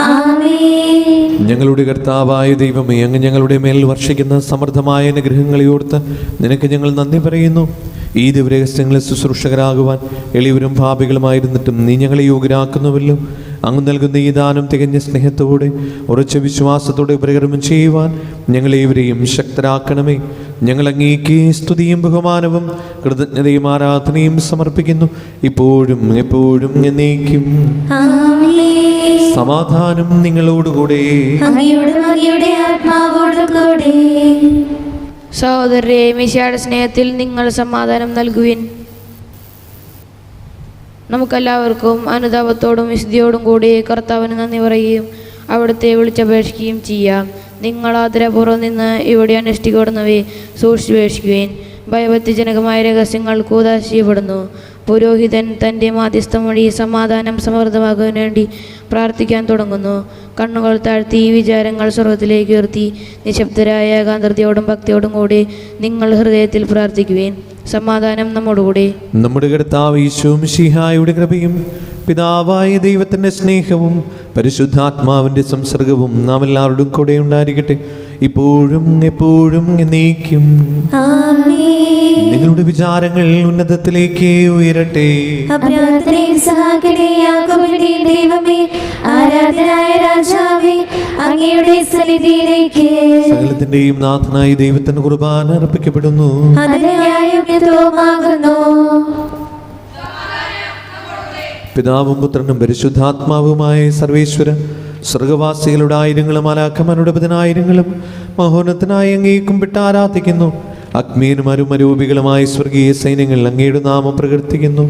ആമേൻ. ഞങ്ങളുടെ കർത്താവായ ദൈവമേ, അങ്ങ് ഞങ്ങളുടെ മേൽ വർഷിക്കുന്ന സമൃദ്ധമായ അനുഗ്രഹങ്ങളെ ഓർത്ത് നിനക്ക് ഞങ്ങൾ നന്ദി പറയുന്നു. ഈ ദിവരഹസ്യങ്ങളിൽ ശുശ്രൂഷകരാകുവാൻ എളിയവരും പാപികളുമായിരുന്നിട്ടും നീ ഞങ്ങളെ യോഗ്യരാക്കുന്നുവല്ലോ. അങ്ങ് നൽകുന്ന ഈ ദാനം തികഞ്ഞ സ്നേഹത്തോടെ ഉറച്ച വിശ്വാസത്തോടെ പരികർമ്മം ചെയ്യുവാൻ ഞങ്ങളേവരെയും ശക്തരാക്കണമേ. ഞങ്ങൾ അങ്ങേക്ക് സ്തുതിയും ബഹുമാനവും കൃതജ്ഞതയും ആരാധനയും സമർപ്പിക്കുന്നു, ഇപ്പോഴും എപ്പോഴും എന്നേക്കും. ആമേൻ. സമാധാനം നിങ്ങളോടുകൂടെ. അങ്ങയോടും അങ്ങയുടെ ആത്മാവോടും കൂടെ. സഹോദരരെ, മിശിഹായുടെ സ്നേഹത്തിൽ നിങ്ങൾ സമാധാനം നൽകുവിൻ. നമുക്കെല്ലാവർക്കും അനുതാപത്തോടും വിശുദ്ധിയോടും കൂടി കർത്താവിന് നന്ദി പറയുകയും അവിടുത്തെ വിളിച്ചപേക്ഷിക്കുകയും ചെയ്യാം. നിങ്ങൾ ആദരപൂർവ്വം നിന്ന് ഇവിടെ അനുഷ്ഠിക്കപ്പെടുന്നവയെ സൂക്ഷിച്ചുപേക്ഷിക്കുകയും ഭയഭക്തിജനകമായ രഹസ്യങ്ങൾ കൂതാശയപ്പെടുന്നു. പുരോഹിതൻ തൻ്റെ മാധ്യസ്ഥം വഴി സമാധാനം സമൃദ്ധമാകാൻ വേണ്ടി പ്രാർത്ഥിക്കാൻ തുടങ്ങുന്നു. കണ്ണുകൾ താഴ്ത്തി വിചാരങ്ങൾ സ്വർഗത്തിലേക്ക് ഉയർത്തി നിശബ്ദരായ ഏകാന്തതയോടും ഭക്തിയോടും കൂടി നിങ്ങൾ ഹൃദയത്തിൽ പ്രാർത്ഥിക്കുവേൻ. സമാധാനം നമ്മോടുകൂടെ. നമ്മുടെ കർത്താവ് ഈശോ മിശിഹായുടെ കൃപയും പിതാവായ ദൈവത്തിൻ്റെ സ്നേഹവും പരിശുദ്ധാത്മാവിൻ്റെ സംസർഗവും നാം എല്ലാവരുടെയും കൂടെ ഉണ്ടായിരിക്കട്ടെ, ഇപ്പോഴും എപ്പോഴും എന്നേക്കും. ആമേൻ. നിങ്ങളുടെ വിചാരങ്ങൾ ഉന്നതത്തിലേക്ക് ഉയരട്ടെ. അപ്രാർത്ഥനയും സഹായകനെ യാക്കോബിന്റെ ദൈവമേ, ആരാധനായ രാജാവേ, അങ്ങയുടെ സന്നിധിയിലേക്ക് സകലത്തിന്റെയും നാഥനായ ദൈവത്തിന് കുർബാന അർപ്പിക്കപ്പെടുന്നു. അതിന് ന്യായയുക്തവുമാകുന്നു. പിതാവും പുത്രനും പരിശുദ്ധാത്മാവുമായ സർവേശ്വര, സ്വർഗവാസികളുടെ ആയിരങ്ങളും മാലാഖമാരുടെ പതിനായിരങ്ങളും മഹോന്നതനായ അങ്ങേക്കും വിട്ട് ആരാധിക്കുന്നു. അഗ്നിയും അരുമരൂപികളുമായ സ്വർഗീയ സൈന്യങ്ങൾ അങ്ങയുടെ നാമം പ്രകീർത്തിക്കുന്നു.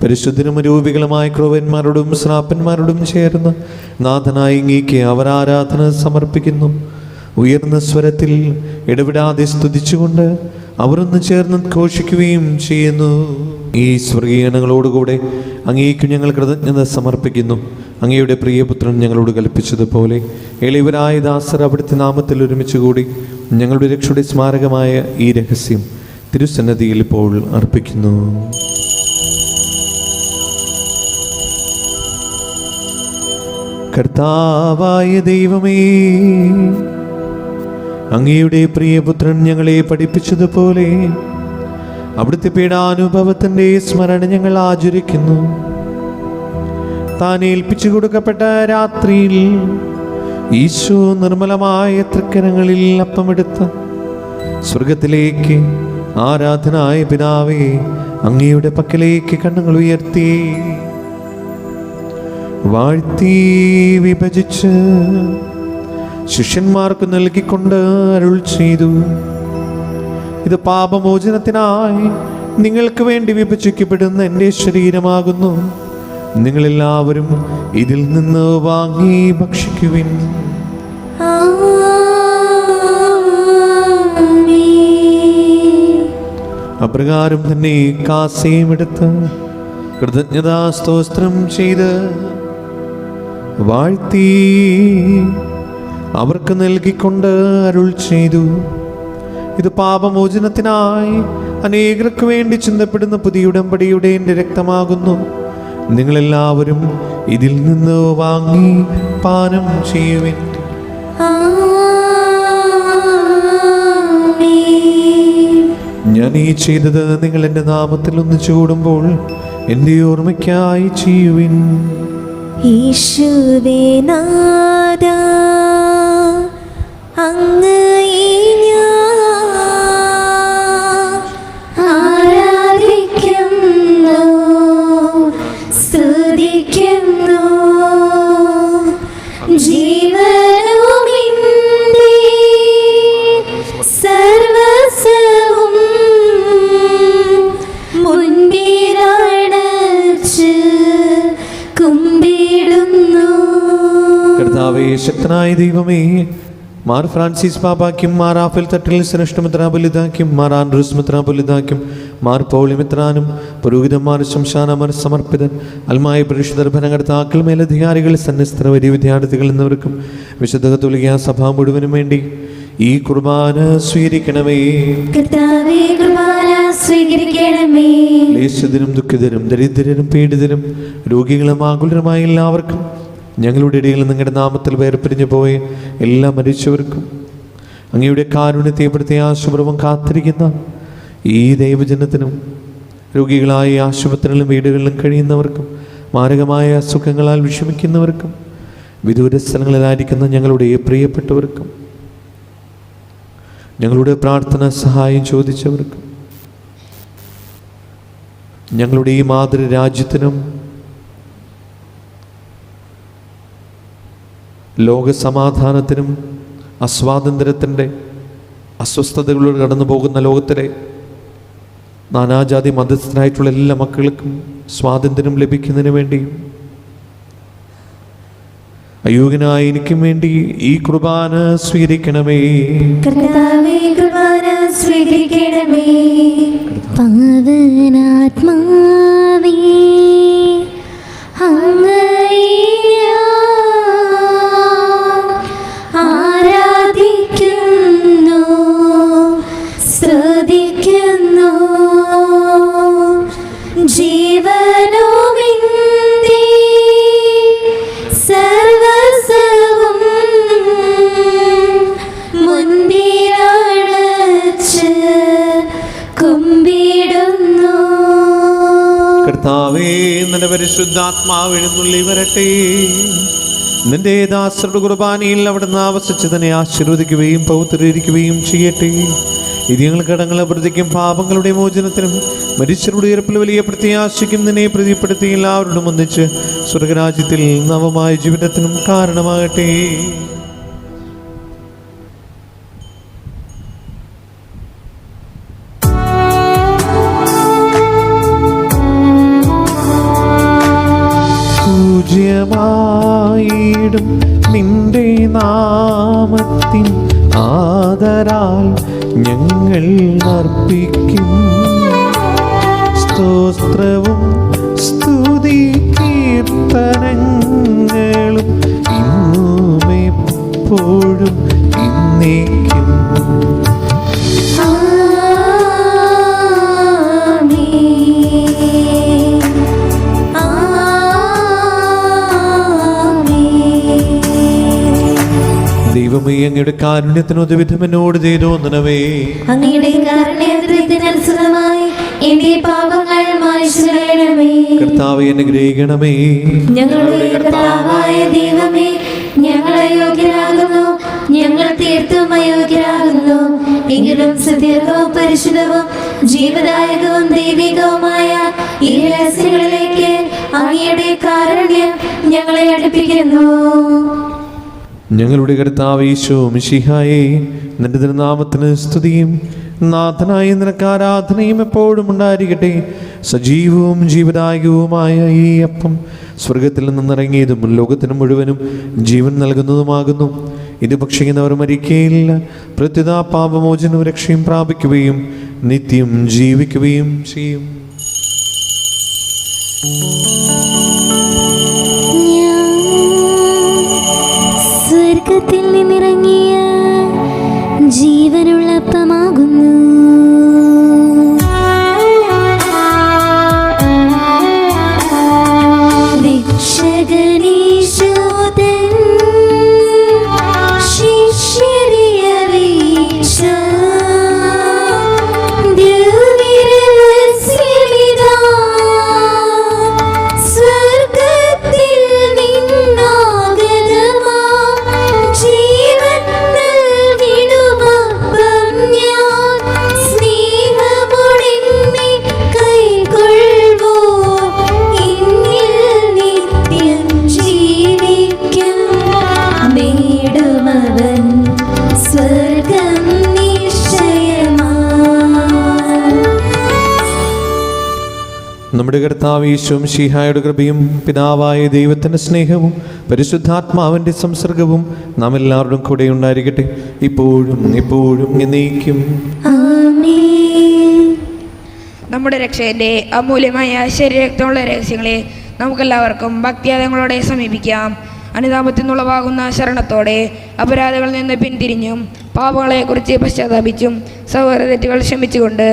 പരിശുദ്ധനും അരൂപികളുമായ ക്രൂവന്മാരോടും ശ്രാപ്പന്മാരോടും ചേർന്ന് നാഥനായ അങ്ങേക്ക് അവർ ആരാധന സമർപ്പിക്കുന്നു. ഉയർന്ന സ്വരത്തിൽ ഇടപെടാതെ സ്തുതിച്ചുകൊണ്ട് അവർ ഒന്ന് ചേർന്ന് ഘോഷിക്കുകയും ചെയ്യുന്നു. ഈ സ്വർഗീയനങ്ങളോടുകൂടെ അങ്ങേക്ക് ഞങ്ങൾ കൃതജ്ഞത സമർപ്പിക്കുന്നു. അങ്ങയുടെ പ്രിയപുത്രൻ ഞങ്ങളോട് കൽപ്പിച്ചതുപോലെ എളിയവരായ ദാസർ അവിടുത്തെ നാമത്തിൽ ഒരുമിച്ച് കൂടി ഞങ്ങളുടെ രക്ഷയുടെ സ്മാരകമായ ഈ രഹസ്യം തിരുസന്നിധിയിൽ ഇപ്പോൾ അർപ്പിക്കുന്നു. കർത്താവായ ദൈവമേ, അങ്ങയുടെ പ്രിയപുത്രൻ ഞങ്ങളെ പഠിപ്പിച്ചതുപോലെ അവിടുത്തെ പീഡാനുഭവത്തിൻ്റെ സ്മരണ ഞങ്ങൾ ആചരിക്കുന്നു. താൻ ഏൽപ്പിച്ചു കൊടുക്കപ്പെട്ട രാത്രിയിൽ ഈശോ നിർമ്മലമായ തൃക്കരങ്ങളിൽ അപ്പമെടുത്ത് സ്വർഗത്തിലേക്ക് ആരാധനായ പിതാവേ അങ്ങയുടെ പക്കലേക്ക് കണ്ണുകൾ ഉയർത്തി വാഴ്ത്തി വിഭജിച്ച് ശിഷ്യന്മാർക്ക് നൽകിക്കൊണ്ട് അരുൾ ചെയ്തു, ഇത് പാപമോചനത്തിനായി നിങ്ങൾക്ക് വേണ്ടി വിഭജിക്കപ്പെടുന്ന എൻ്റെ ശരീരമാകുന്നു. നിങ്ങളെല്ലാവരും ഇതിൽ നിന്ന് വാങ്ങി ഭക്ഷിക്കുവിൻ. അപ്രകാരം തന്നെ കാസയും എടുത്ത് കൃതജ്ഞതാ സ്തോത്രം ചെയ്ത് വാഴ്ത്തി അവർക്ക് നൽകിക്കൊണ്ട് അരുൾ ചെയ്തു, ഇത് പാപമോചനത്തിനായി അനേകർക്ക് വേണ്ടി ചിന്തപ്പെടുന്ന പുതിയ ഉടമ്പടിയുടെ എൻ്റെ രക്തമാകുന്നു. നിങ്ങളെല്ലാവരും ഇതിൽ നിന്ന് വാങ്ങി പാനം ചെയ്യുവിൻ. ഞാൻ ഈ ചെയ്തത് നിങ്ങൾ എൻ്റെ നാമത്തിൽ ഒന്ന് ചൂടുമ്പോൾ എൻ്റെ ഓർമ്മയ്ക്കായി ചെയ്യുവിൻ. യേശുവേ നാഥാ, അങ്ങയെ ഞാൻ ആരാധിക്കുന്നു, സ്തുതിക്കുന്നു. ജീവനുമിന്റെ സർവസ്വവും മുൻപിലണച്ച് കുമ്പിടുന്നു. കർത്താവേ, ശക്തനായ ദൈവമേ, മാർ ഫ്രാൻസിസ് പാപ്പാക്കും മാർ ആഫൽ തട്ടിൽ ശ്രേഷ്ഠ മിത്രാപൊലിതാക്കും മാർ ആൻഡ്രൂസ് മിത്രാപൊലിതാക്കും മാർ പൗളി മിത്രാനും പുരോഹിതന്മാർ ശംശാനമാർ സമർപ്പിതൻ അൽമായ പരിശുദ്ധർ ഭരണകർത്താക്കൾ മേലധികാരികൾ സന്യസ്ത്ര വലിയ വിദ്യാർത്ഥികൾ എന്നിവർക്കും വിശുദ്ധ കത്തോലിക്കാ സഭ മുഴുവനും വേണ്ടി ഈ കുർബാന സ്വീകരിക്കണമേ. കർത്താവേ, കുർബാന സ്വീകരിക്കണമേ. ക്ലേശിതരും ദുഃഖിതരും ദരിദ്രരും പീഡിതരും രോഗികളും ആകുലരുമായ എല്ലാവർക്കും, ഞങ്ങളുടെ ഇടയിൽ നിങ്ങളുടെ നാമത്തിൽ വേർപിരിഞ്ഞു പോയ എല്ലാ മരിച്ചവർക്കും, അങ്ങയുടെ കാരുണ്യത്തെ പ്രത്യാശപൂർവ്വം കാത്തിരിക്കുന്ന ഈ ദൈവജനത്തിനും, രോഗികളായ ആശുപത്രികളിലും വീടുകളിലും കഴിയുന്നവർക്കും, മാരകമായ അസുഖങ്ങളാൽ വിഷമിക്കുന്നവർക്കും, വിദൂര സ്ഥലങ്ങളിലായിരിക്കുന്ന ഞങ്ങളുടെ പ്രിയപ്പെട്ടവർക്കും, ഞങ്ങളുടെ പ്രാർത്ഥന സഹായം ചോദിച്ചവർക്കും, ഞങ്ങളുടെ ഈ മാതൃരാജ്യത്തിനും ലോകസമാധാനത്തിനും അസ്വാതന്ത്ര്യത്തിൻ്റെ അസ്വസ്ഥതകളിലൂടെ കടന്നു പോകുന്ന ലോകത്തിലെ നാനാജാതി മതസ്ഥരായിട്ടുള്ള എല്ലാ മക്കൾക്കും സ്വാതന്ത്ര്യം ലഭിക്കുന്നതിന് വേണ്ടിയും അയോഗ്യനായ എനിക്കും വേണ്ടി ഈ കുർബാന സ്വീകരിക്കണമേ. കർത്താവേ, കുർബാന സ്വീകരിക്കണമേ. പാവനാത്മാവേ, അങ്ങയെ ആരാധിക്കുന്നു, സ്തുതിക്കുന്നു. ജീവനുമിന്റെ സർവസ്വവും മുൻപിലണച്ച് കുമ്പിടുന്നു. കർത്താവേ, നിന്റെ പരിശുദ്ധാത്മാവ് എഴുന്നള്ളി വരട്ടെ. നിന്റെ ദാസരുടെ കുർബാനയിൽ അവിടുന്ന് ആവസിച്ചതിനെ ആശീർവദിക്കുകയും പൗത്രീകരിക്കുകയും ചെയ്യട്ടെ. ഇത് ഞങ്ങൾ കടങ്ങളെ പ്രതിക്കും പാപങ്ങളുടെ മോചനത്തിനും മരിച്ചവരുടെ ഉയർപ്പിൽ വലിയ പ്രത്യാശയ്ക്കും നിന്നെ പ്രതിപ്പെടുത്തി എല്ലാവരോടും ഒന്നിച്ച് സ്വർഗരാജ്യത്തിൽ നവമായ ജീവിതത്തിനും കാരണമാകട്ടെ. പൂജ്യമായിടും നിന്റെ നാമത്തിൻ ആദരാൽ ഞങ്ങൾ അർപ്പിക്കും സ്തോത്രവും സ്തുതി കീർത്തനങ്ങളും ഇന്നും എപ്പോഴും എന്നേക്കും. ദൈവമേ, അങ്ങയുടെ കാരുണ്യത്തിനൊരു വിധം എന്നോട് ചെയ്തോന്നണമേ. അങ്ങയുടെ കാരുണ്യത്തിനനുസൃതമായി എന്റെ പാപങ്ങൾ മായ്ച്ചു കളയണമേ. കർത്താവേ, അനുഗ്രഹിക്കണമേ. ഞങ്ങളുടെ കർത്താവായ ദൈവമേ, ഞങ്ങൾ അയോഗ്യരാകുന്നു, ഞങ്ങൾ തീർത്തും അയോഗ്യരാകുന്നു. എങ്കിലും സുദീർഘവും പരിശുദ്ധവും ജീവദായകവും ദൈവികവുമായ ഈ രഹസ്യങ്ങളിലേക്ക് അങ്ങയുടെ കാരുണ്യം ഞങ്ങളെ അടുപ്പിക്കുന്നു. ഞങ്ങളുടെ കർത്താവ് ഈശോ മിശിഹായേ, നിന്റെ തിരുനാമത്തിന് സ്തുതിയും നാഥനായ നിനക്ക് ആരാധനയും എപ്പോഴും ഉണ്ടായിരിക്കട്ടെ. സജീവവും ജീവദായകവുമായ ഈ അപ്പം സ്വർഗത്തിൽ നിന്നിറങ്ങിയതും ലോകത്തിന് മുഴുവനും ജീവൻ നൽകുന്നതുമാകുന്നു. ഇത് ഭക്ഷിക്കുന്നവർ മരിക്കുകയില്ല, പ്രത്യുത പാപമോചനവും രക്ഷയും പ്രാപിക്കുകയും നിത്യം ജീവിക്കുകയും ചെയ്യും. സ്വർഗത്തിൽ നിന്നിറങ്ങിയ ജീവനുള്ള അപ്പമാകുന്നു. രക്ഷകനീശോദൻ ശിഷ്യരെ അറിയിച്ച ദിവ്യരഹസ്യമിതാ, സ്വർഗത്തിൽ നിന്നാഗതമാം ജീവൻ നൽകിടുമപ്പം ഞാൻ, സ്നേഹമോടെന്നെ കൈക്കൊള്ളുവോ, എന്നിൽ നിത്യം ജീവിക്കും, നേടുമവൻ സ്വർഗം നിശ്ചയമാ. നമ്മുടെ കർത്താവ് ഈശോ മിശിഹായുടെ കൃപയും പിതാവായ ദൈവത്തിൻ്റെ സ്നേഹവും പരിശുദ്ധാത്മാവിൻ്റെ സംസർഗവും നാം എല്ലാവരുടെയും കൂടെ ഉണ്ടായിരിക്കട്ടെ, ഇപ്പോഴും എപ്പോഴും എന്നേക്കും. ആമേൻ. നമ്മുടെ രക്ഷയുടെ അമൂല്യമായ ശരീരത്തോളം രഹസ്യങ്ങളെ നമുക്കെല്ലാവർക്കും ഭക്തിയാദങ്ങളോടെ സമീപിക്കാം. അനുതാപത്തിൽ നിന്നുളവാകുന്ന ശരണത്തോടെ അപരാധങ്ങളിൽ നിന്ന് പിന്തിരിഞ്ഞും പാപങ്ങളെക്കുറിച്ച് പശ്ചാത്താപിച്ചും സഹോദര തെറ്റുകൾ ക്ഷമിച്ചുകൊണ്ട്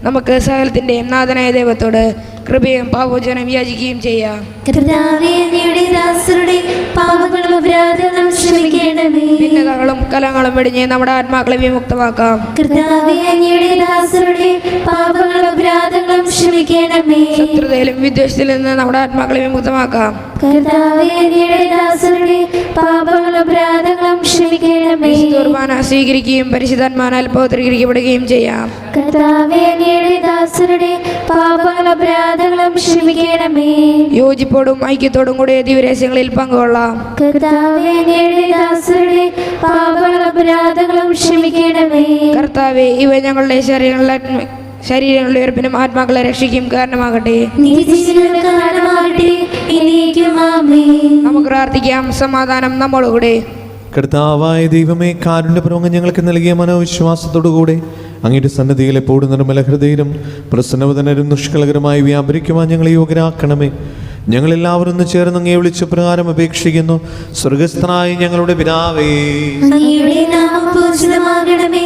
നമുക്ക് സകലത്തിൻ്റെയും നാഥനായ ദൈവത്തോട് കൃപയും പാപോചനം യാചിക്കുകയും ചെയ്യാം. കർത്താവേ, അങ്ങയുടെ ദാസരുടെ പാപങ്ങളും അപരാധങ്ങളും ക്ഷമിക്കണമേ. ഭിന്നതകളും കലങ്ങളും വെടിഞ്ഞ് നമ്മുടെ ആത്മാക്കളെ വിമുക്തമാക്കാം. കർത്താവേ, അങ്ങയുടെ ദാസരുടെ പാപങ്ങളും അപരാധങ്ങളും ക്ഷമിക്കണമേ. ശത്രുതയിലും വിദ്വേഷത്തിൽ നിന്ന് നമ്മുടെ ആത്മാക്കളെ വിമുക്തമാക്കാം. കർത്താവേ, അങ്ങയുടെ ദാസരുടെ പാപങ്ങളും അപരാധങ്ങളും ക്ഷമിക്കണമേ. കുർബാന സ്വീകരിക്കുകയും പരിശുദ്ധാത്മാനാൽ പൗത്രീകരിക്കപ്പെടുകയും ചെയ്യാം. കർത്താവേ, അങ്ങയുടെ ദാസരുടെ പാപങ്ങളും അപരാധങ്ങളും ക്ഷമിക്കണമേ. യോജിപ്പോടും ഐക്യത്തോടും കൂടി ദിവരഹസ്യങ്ങളിൽ പങ്കുകൊള്ളാം. കർത്താവേ, അങ്ങയുടെ ദാസരുടെ പാപങ്ങളും അപരാധങ്ങളും ക്ഷമിക്കണമേ. കർത്താവേ, ഇവ ഞങ്ങളുടെ ശരീരങ്ങളുടെ ഉയർപ്പിനും ആത്മാക്കളെ രക്ഷിക്കും കാരണമാകട്ടെ. നീതിജീവന് കാരണമാകട്ടെ. എന്നേക്കും ആമേൻ. നമുക്ക് പ്രാർത്ഥിക്കാം. സമാധാനം നമ്മോടുകൂടെ. കർത്താവായ ദൈവമേ, കാരുണ്യപൂർവ്വം ഞങ്ങൾക്ക് നൽകിയ മനോവിശ്വാസത്തോടുകൂടെ അങ്ങയുടെ സന്നദ്ധിയിൽ എപ്പോഴും നിർമ്മല ഹൃദയരും പ്രസന്നവതനരും നിഷ്കളകരമായി വ്യാപരിക്കുവാൻ ഞങ്ങളെ യോഗ്യരാക്കണമേ. ഞങ്ങളെല്ലാവരും ഒന്ന് ചേർന്ന് അങ്ങയെ വിളിച്ച പ്രകാരം അപേക്ഷിക്കുന്നു. സ്വർഗസ്ഥനായ ഞങ്ങളുടെ പിതാവേ, അങ്ങയുടെ നാമം പൂജിതമാകണമേ.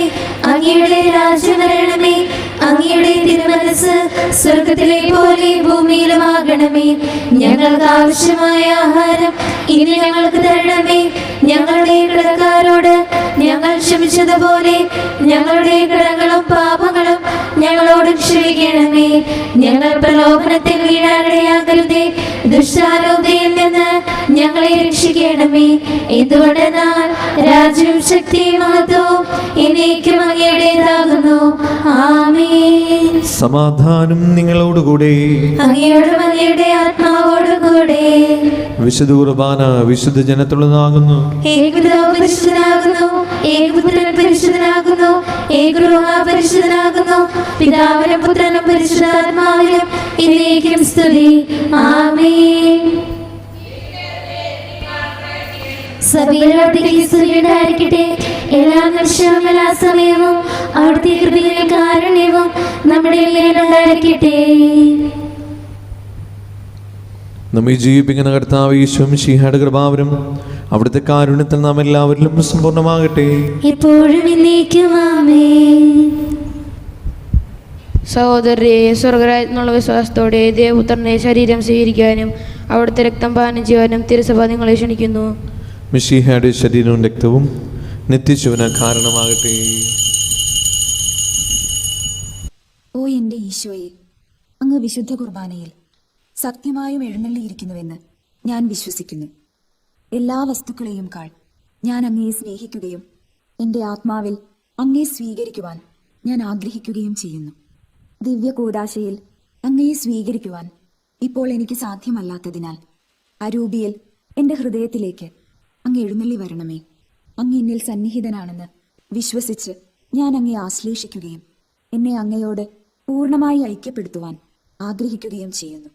അങ്ങയുടെ രാജ്യം വരണമേ. അങ്ങയുടെ തിരുമനസ്സ് സ്വർഗത്തിലെ പോലെ ഭൂമിയിലുമാകണമേ. ഞങ്ങൾക്ക് ആവശ്യമായ ആഹാരം ഇന്ന് ഞങ്ങൾക്ക് തരണമേ. ഞങ്ങളുടെ കടക്കാരോട് ഞങ്ങൾ ക്ഷമിച്ചതുപോലെ ഞങ്ങളുടെ കടങ്ങളും പാപങ്ങളും ഞങ്ങളോട് ക്ഷമിക്കണമേ. ഞങ്ങൾ പ്രലോഭനത്തിൽ വീഴാനിടയാകരുതേ. ദുഷ്ടാരൂപതയിൽ നിന്ന് ഞങ്ങളെ രക്ഷിക്കണമേ. എന്തുകൊണ്ടെന്നാൽ രാജ്യവും ശക്തിയും മഹത്വവും എന്നേക്കും അങ്ങയുടേതാകുന്നു. ആമേൻ. സമാധാനം നിങ്ങളോടുകൂടെ. അങ്ങയോടും അങ്ങയുടെ ആത്മാവോടും കൂടെ. വിശുദ്ധ കുർബാന വിശുദ്ധ ജനത്തുള്ളതാകുന്നു. ഏകപിതാവ് പരിശുദ്ധനാകുന്നു. ഏകപുത്രൻ പരിശുദ്ധനാകുന്നു. ഏകരൂഹ പരിശുദ്ധനാകുന്നു. പിതാവിനും പുത്രനും പരിശുദ്ധാത്മാവിനും എന്നേക്കും സ്തുതി. ആമേൻ. സഭയിലോട്ടേക്ക് സ്തുതി ഉണ്ടായിരിക്കട്ടെ. എല്ലാ നിമിഷവും എല്ലാ സമയവും അവിടുത്തെ കൃപയും കാരുണ്യവും നമ്മുടെ മേലുണ്ടായിരിക്കട്ടെ. നമ്മെ ജീവിപ്പിക്കുന്ന കർത്താവ് ഈശോ മിശിഹായുടെ കൃപാവരം അവിടുത്തെ കാരുണ്യത്തിൽ നാം എല്ലാവരിലും സമ്പൂർണ്ണമാകട്ടെ. എപ്പോഴും എന്നേക്കും ആമേൻ. സഹോദരരെ, സ്വർഗരാജ്യത്തിനുള്ള വിശ്വാസത്തോടെ ദേവപുത്രനെ ശരീരം സ്വീകരിക്കാനും അവിടുത്തെ രക്തം പാനം ചെയ്യാനും തിരുസഭ നിങ്ങളെ ക്ഷണിക്കുന്നു. മിശിഹായുടെ ശരീരവും രക്തവും നിത്യജീവന് കാരണമാകട്ടെ. ഓ എൻ്റെ ഈശോയെ, അങ്ങ് വിശുദ്ധ കുർബാനയിൽ സത്യമായും എഴുന്നള്ളിയിരിക്കുന്നുവെന്ന് ഞാൻ വിശ്വസിക്കുന്നു. എല്ലാ വസ്തുക്കളെയും കാൾ ഞാൻ അങ്ങയെ സ്നേഹിക്കുകയും എൻ്റെ ആത്മാവിൽ അങ്ങയെ സ്വീകരിക്കുവാൻ ഞാൻ ആഗ്രഹിക്കുകയും ചെയ്യുന്നു. ദിവ്യ കൂദാശയിൽ അങ്ങയെ സ്വീകരിക്കുവാൻ ഇപ്പോൾ എനിക്ക് സാധ്യമല്ലാത്തതിനാൽ അരൂപിയിൽ എൻ്റെ ഹൃദയത്തിലേക്ക് അങ്ങ് എഴുന്നള്ളി വരണമേ. അങ്ങ് എന്നിൽ സന്നിഹിതനാണെന്ന് വിശ്വസിച്ച് ഞാൻ അങ്ങയെ ആശ്ലേഷിക്കുകയും എന്നെ അങ്ങയോട് പൂർണ്ണമായി ഐക്യപ്പെടുത്തുവാൻ ആഗ്രഹിക്കുകയും ചെയ്യുന്നു.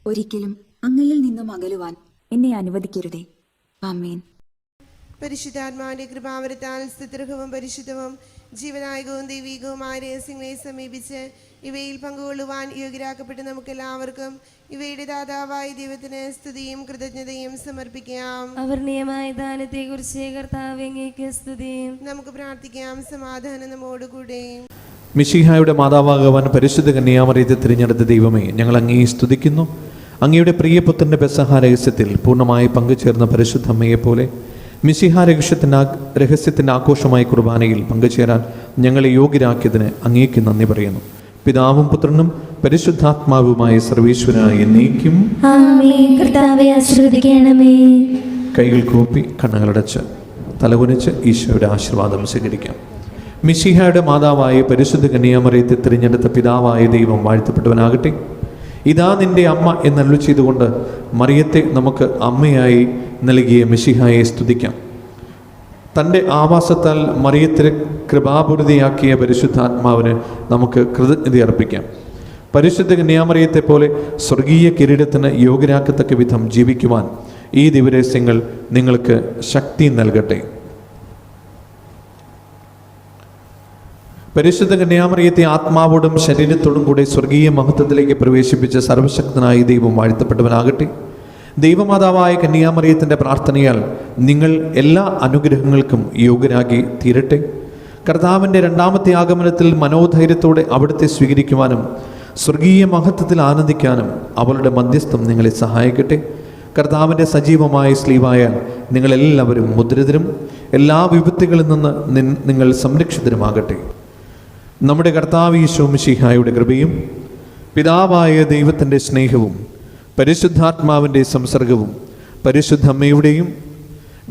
ഒരിക്കലും അങ്ങയിൽ നിന്നും അകലുവാൻ എന്നെ അനുവദിക്കരുതേ. ആമേൻ. പരിശുദ്ധാത്മാവിന്റെ കൃപാവരത്താൽ സ്തുത്യർഹവും പരിശുദ്ധവും ജീവനായകവും ദൈവികവുമായ രഹസ്യങ്ങളെ സമീപിച്ച് ഇവയിൽ പങ്കുകൊള്ളുവാൻ യോഗ്യരാക്കപ്പെട്ട് നമുക്കെല്ലാവർക്കും ഇവയുടെ ദാതാവായ ദൈവത്തിന് സ്തുതിയും കൃതജ്ഞതയും സമർപ്പിക്കാം. അവർണീയമായ ദാനത്തെ കുറിച്ച് കർത്താവേ അങ്ങേക്ക് സ്തുതിയും. നമുക്ക് പ്രാർത്ഥിക്കാം. സമാധാനം നമ്മോടുകൂടെ. മിശിഹായുടെ മാതാവാകുവാൻ പരിശുദ്ധ കന്യാമറിയത്തെ തിരഞ്ഞെടുത്ത ദൈവമേ, ഞങ്ങൾ അങ്ങയെ സ്തുതിക്കുന്നു. അങ്ങയുടെ പ്രിയപുത്രൻ്റെ പെസഹ രഹസ്യത്തിൽ പൂർണ്ണമായി പങ്കുചേർന്ന പരിശുദ്ധ അമ്മയെപ്പോലെ മിശിഹ രഹസ്യത്തിൻ്റെ ആഘോഷമായ കുർബാനയിൽ പങ്കുചേരാൻ ഞങ്ങളെ യോഗ്യരാക്കിയതിന് അങ്ങേക്ക് നന്ദി പറയുന്നു. പിതാവും പുത്രനും പരിശുദ്ധാത്മാവുമായ സർവീശ്വരനായ എന്നേക്കും ആമേൻ. കർത്താവേ ആശീർവദിക്കണമേ. കൈകൾ കൂപ്പി കണ്ണുകളടച്ച് തലകുനിച്ച് ഈശോയുടെ ആശീർവാദം സ്വീകരിക്കാം. മിശിഹായുടെ മാതാവായ പരിശുദ്ധ കന്യാമറിയത്തെ തിരഞ്ഞെടുത്ത പിതാവായ ദൈവം വാഴ്ത്തപ്പെട്ടവനാകട്ടെ. ഇതാ നിന്റെ അമ്മ എന്നരുളി ചെയ്തുകൊണ്ട് മറിയത്തെ നമുക്ക് അമ്മയായി നൽകിയ മിശിഹായെ സ്തുതിക്കാം. തൻ്റെ ആവാസത്താൽ മറിയത്തെ കൃപാപൂരിതയാക്കിയ പരിശുദ്ധാത്മാവിന് നമുക്ക് കൃതജ്ഞത അർപ്പിക്കാം. പരിശുദ്ധ കന്യാമറിയത്തെ പോലെ സ്വർഗീയ കിരീടത്തിന് യോഗ്യരാക്കത്തക്ക വിധം ജീവിക്കുവാൻ ഈ ദിവരഹസ്യങ്ങൾ നിങ്ങൾക്ക് ശക്തി നൽകട്ടെ. പരിശുദ്ധ കന്യാമറിയത്തെ ആത്മാവോടും ശരീരത്തോടും കൂടെ സ്വർഗീയ മഹത്വത്തിലേക്ക് പ്രവേശിപ്പിച്ച സർവശക്തനായ ദൈവം വാഴ്ത്തപ്പെട്ടവനാകട്ടെ. ദൈവമാതാവായ കന്യാമറിയത്തിൻ്റെ പ്രാർത്ഥനയാൽ നിങ്ങൾ എല്ലാ അനുഗ്രഹങ്ങൾക്കും യോഗ്യരാക്കി തീരട്ടെ. കർത്താവിൻ്റെ രണ്ടാമത്തെ ആഗമനത്തിൽ മനോധൈര്യത്തോടെ അവിടുത്തെ സ്വീകരിക്കുവാനും സ്വർഗീയ മഹത്വത്തിൽ ആനന്ദിക്കാനും അവളുടെ മധ്യസ്ഥം നിങ്ങളെ സഹായിക്കട്ടെ. കർത്താവിൻ്റെ സജീവമായ സ്ലീവായാൽ നിങ്ങളെല്ലാവരും മുദ്രിതരും എല്ലാ വിപത്തുകളിൽ നിന്ന് നിങ്ങൾ സംരക്ഷിതരുമാകട്ടെ. നമ്മുടെ കർത്താവ് ഈശോ മിശിഹായുടെ കൃപയും പിതാവായ ദൈവത്തിൻ്റെ സ്നേഹവും പരിശുദ്ധാത്മാവിൻ്റെ സംസർഗവും പരിശുദ്ധ അമ്മയുടെയും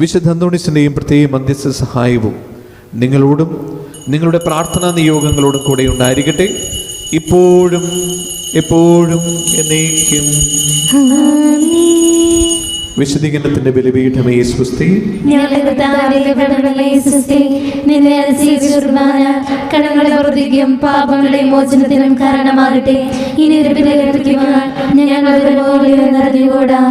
വിശുദ്ധ അന്തോണീസിൻ്റെയും പ്രത്യേക മധ്യസ്ഥ സഹായവും നിങ്ങളോടും നിങ്ങളുടെ പ്രാർത്ഥനാ നിയോഗങ്ങളോടും കൂടെ ഉണ്ടായിരിക്കട്ടെ, ഇപ്പോഴും എപ്പോഴും എന്നേക്കും. വിശുദ്ധീകരണത്തിന്റെ ബലിപീഠമേ സ്വസ്തി. ഞങ്ങളുടെ കർത്താവിന്റെ കടങ്ങളെ സ്വസ്തി. നിന്നെ അനുസരിച്ച് കുർബാന കടങ്ങളെ വർദ്ധിക്കും പാപങ്ങളുടെ മോചനത്തിനും കാരണമാകട്ടെ. ഇനി ഞങ്ങൾ നിറഞ്ഞുകൂടാ.